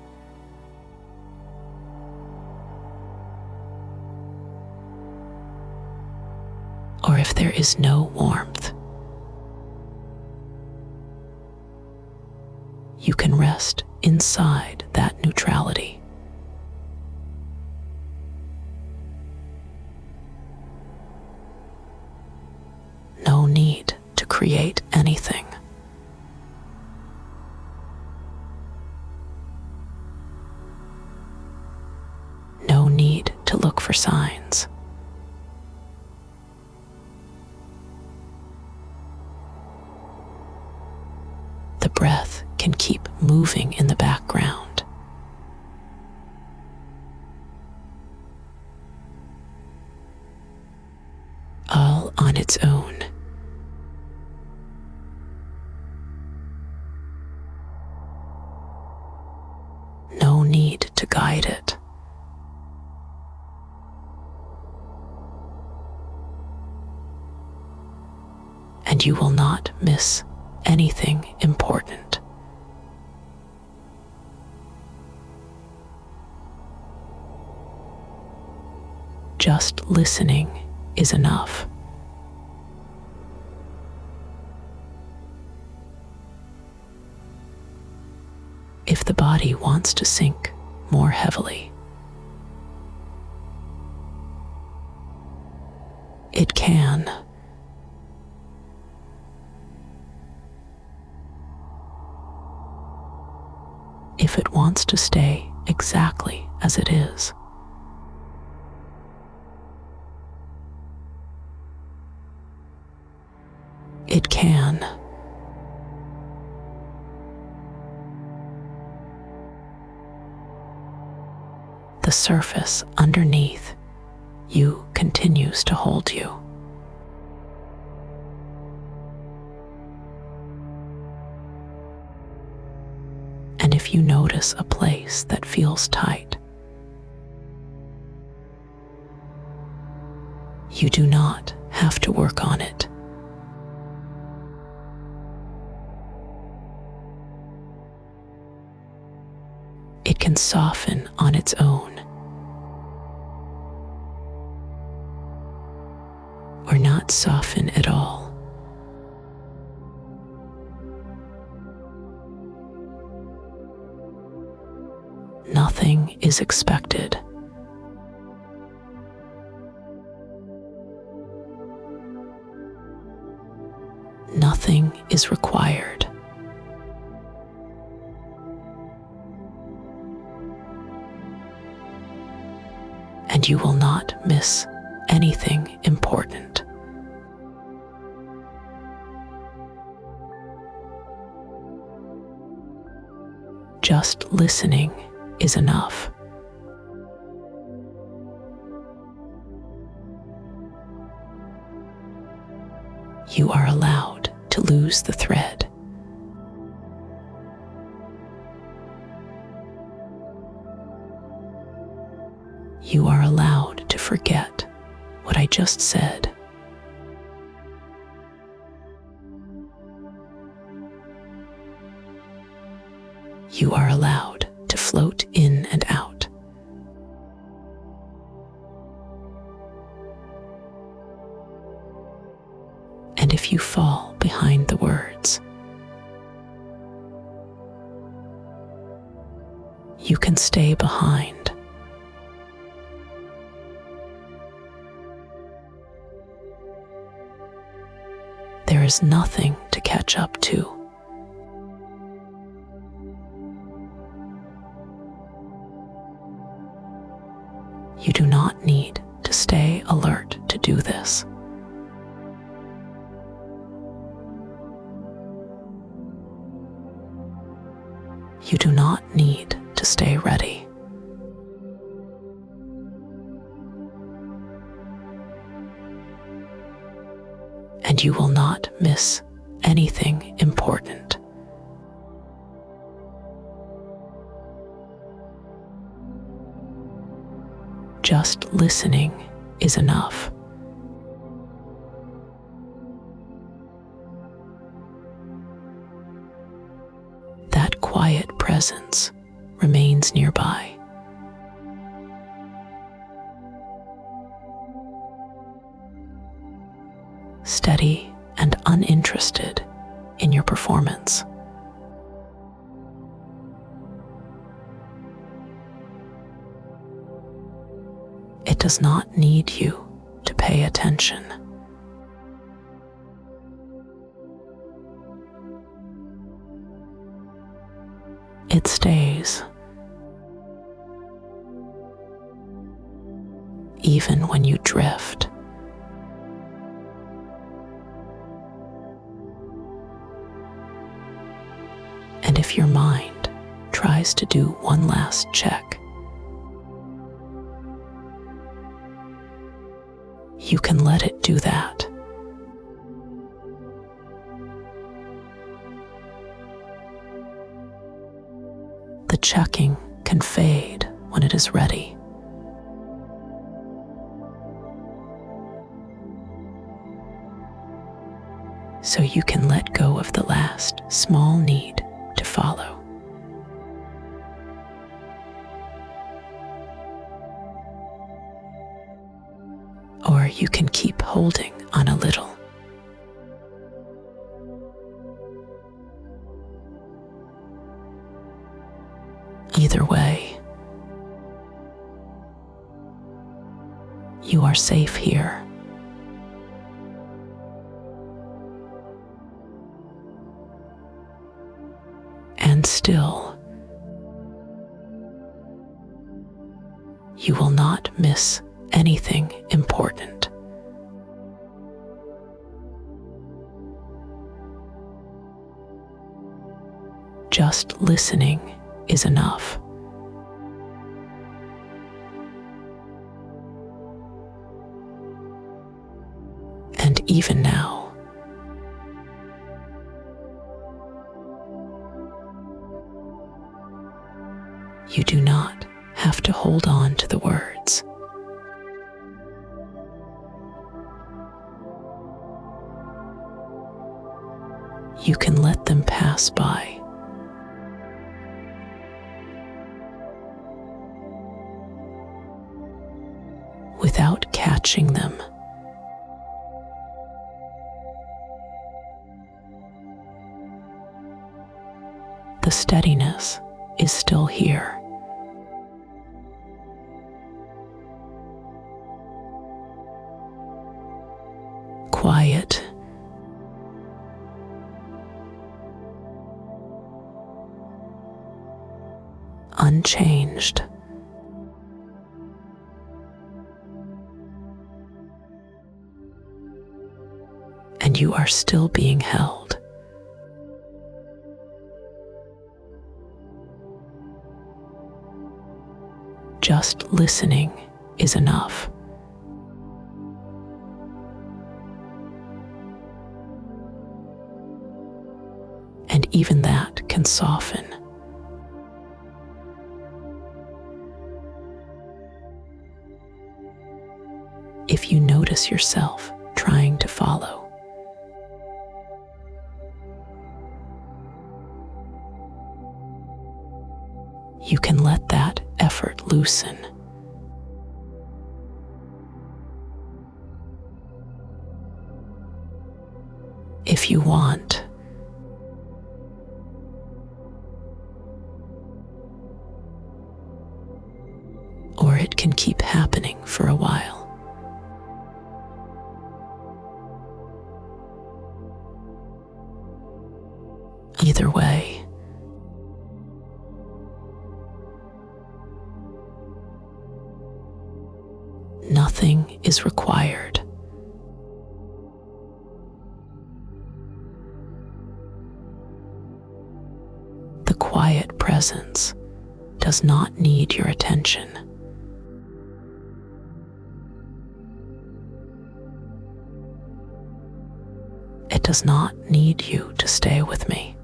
Or if there is no warmth, you can rest inside that neutrality. No need to create anything. No need to look for signs. The breath can keep moving in the background. All on its own. No need to guide it. And you will not miss anything important. Just listening is enough. If the body wants to sink more heavily, it can. If it wants to stay exactly as it is, it can. The surface underneath you continues to hold you. And if you notice a place that feels tight, you do not have to work on it. It can soften on its own, or not soften at all. Nothing is expected. Nothing is required. And you will not miss anything important. Just listening is enough. You are allowed to lose the thread. You are allowed to forget what I just said. You are allowed to float in and out. And if you fall behind the words, you can stay behind. There is nothing to catch up to. You do not need to stay alert to do this. You do not need to stay ready. And you will not miss anything important. Just listening is enough. That quiet presence remains nearby. Steady and uninterested in your performance. It does not need you to pay attention. It stays, even when you drift. And if your mind tries to do one last check, you can let it do that. The checking can fade when it is ready. So you can let go of the last small need to follow. you can keep holding on a little. Either way, you are safe here. And still, you will not miss anything important. Just listening is enough. And even now, you do not have to hold on to the words. You can let them pass by. Without catching them. The steadiness is still here. Quiet. Unchanged. And you are still being held. Just listening is enough. And even that can soften. If you notice yourself trying to follow, you can let that effort loosen. If you want, or it can keep happening for a while. Either way, nothing is required. The quiet presence does not need your attention. It does not need you to stay with me.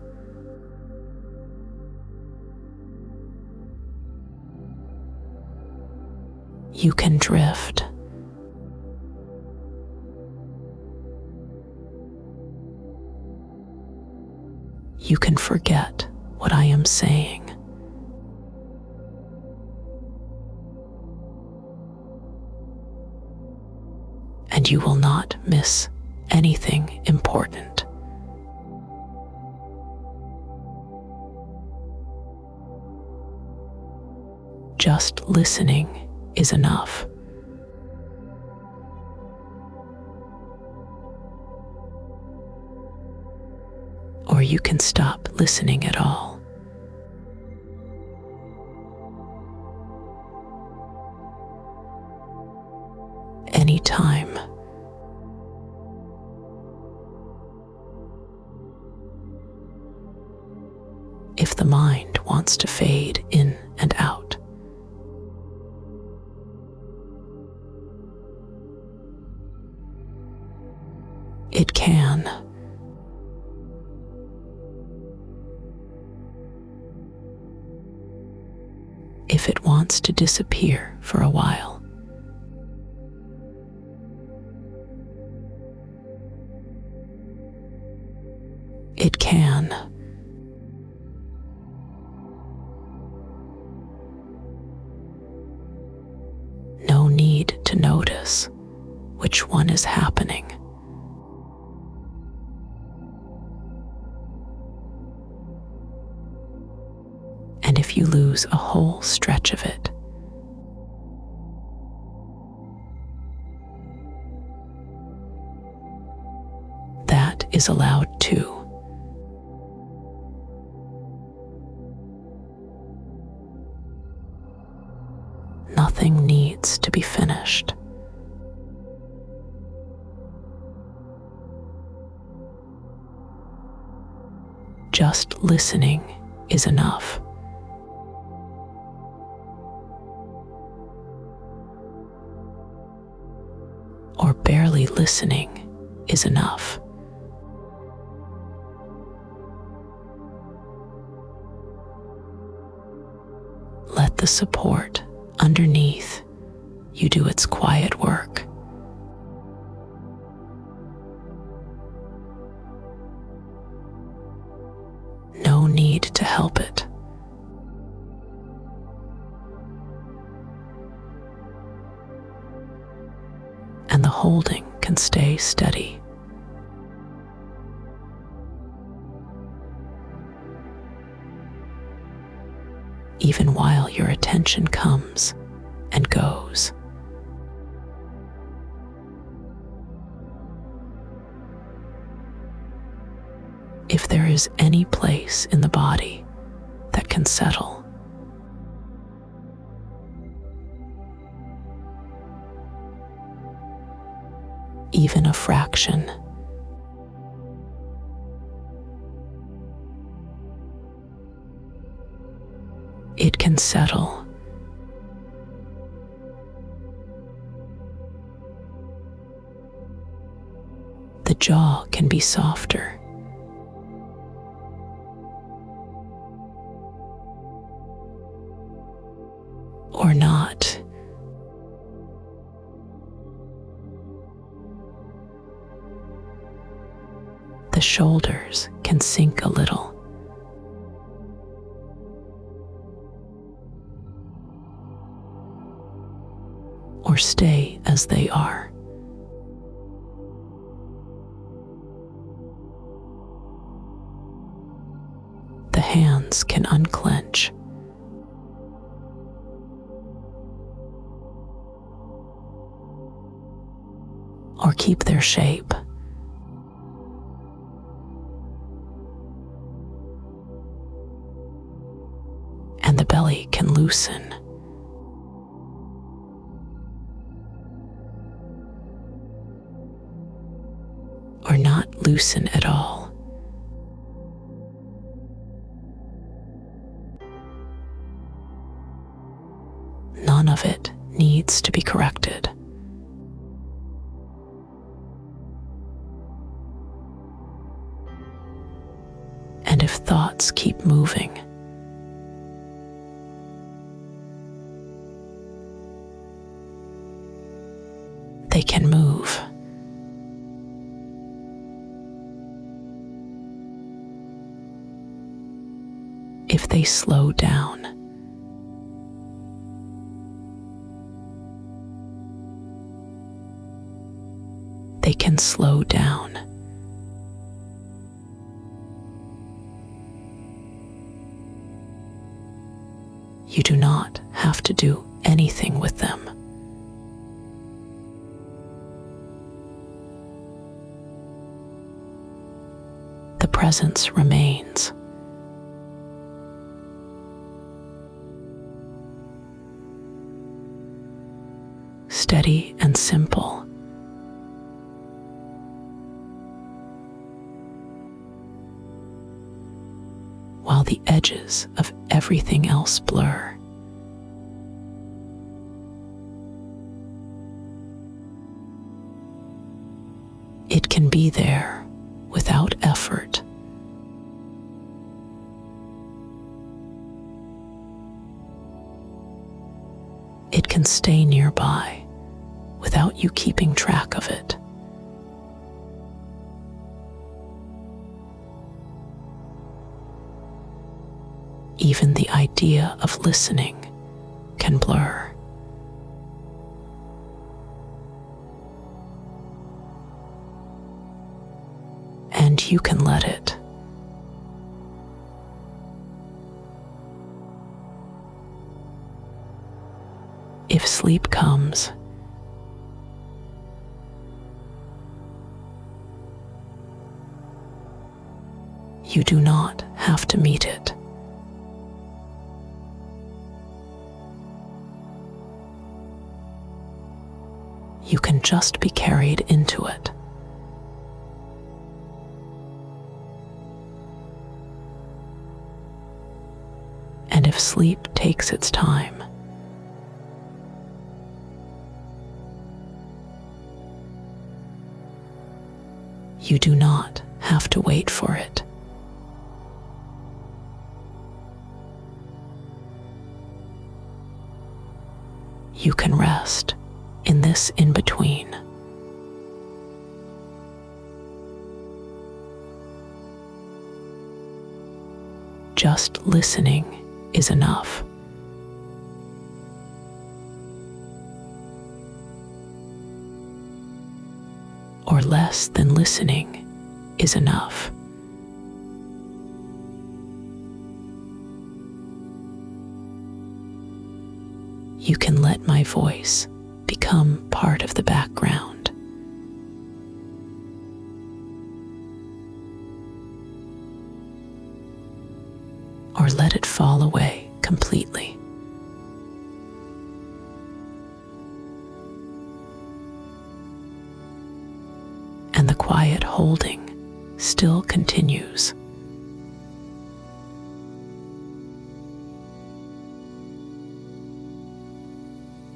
You can drift. You can forget what I am saying. And you will not miss anything important. Just listening is enough. Or you can stop listening at all. Anytime. If the mind wants to fade in and out, it can. If it wants to disappear for a while, it can. No need to notice which one is happening. And if you lose a whole stretch of it, that is allowed too. Nothing needs to be finished. Just listening is enough. Or barely listening is enough. Let the support underneath you do its quiet work. No need to help it. And the holding can stay steady. Even while your attention comes and goes. If there is any place in the body that can settle, even a fraction, it can settle. The jaw can be softer. Or not. The shoulders can sink a little. Or stay as they are. The hands can unclench. Or keep their shape. And the belly can loosen. Or not loosen at all. None of it needs to be corrected. And if thoughts keep moving, they can move. If they slow down, they can slow down. You do not have to do anything with them. The presence remains. Steady and simple. While the edges of everything else blur. It can be there without effort. It can stay nearby without you keeping track of it. Even the idea of listening can blur. if you can let it. If sleep comes, you do not have to meet it. You can just be carried into it. And if sleep takes its time, you do not have to wait for it. You can rest in this in-between. Just listening is enough. Or less than listening is enough. You can let my voice become part of the background. Or let it fall away completely. And the quiet holding still continues.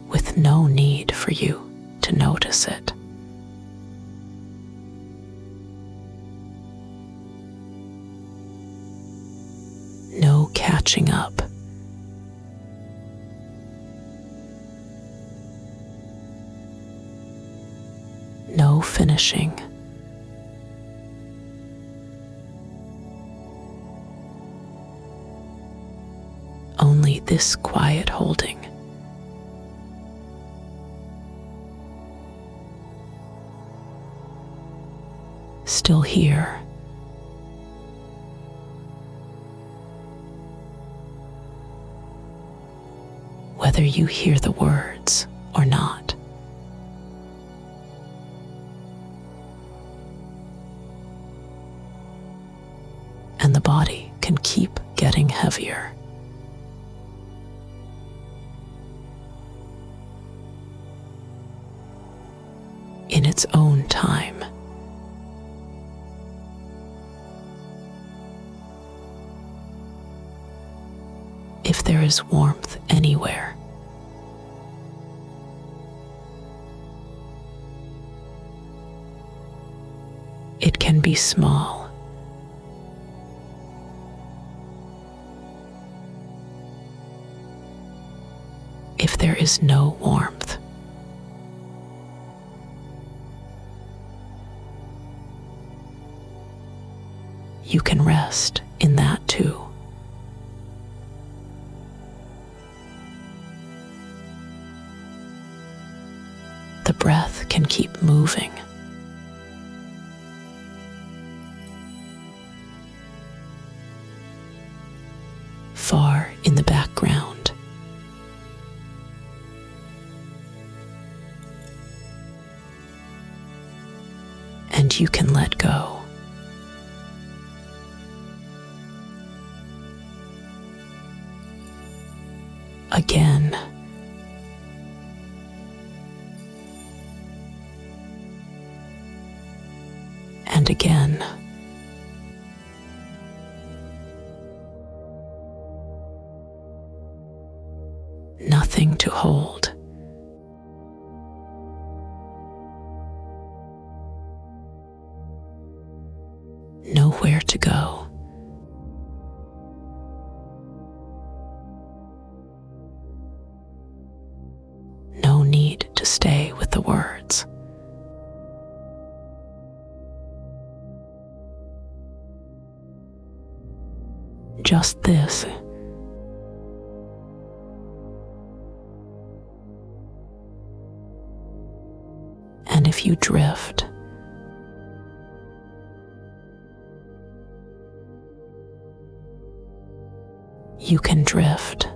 With no need for you to notice it. No catching up. No finishing. Only this quiet holding. Still here. Whether you hear the words or not. And the body can keep getting heavier. In its own time. If there is warmth anywhere, it can be small. If there is no warmth, you can rest in that too. The breath can keep moving. Far in the background. And you can let go. Again. And again. Nothing to hold. Nowhere to go. No need to stay with the words. Just this. And if you drift, you can drift.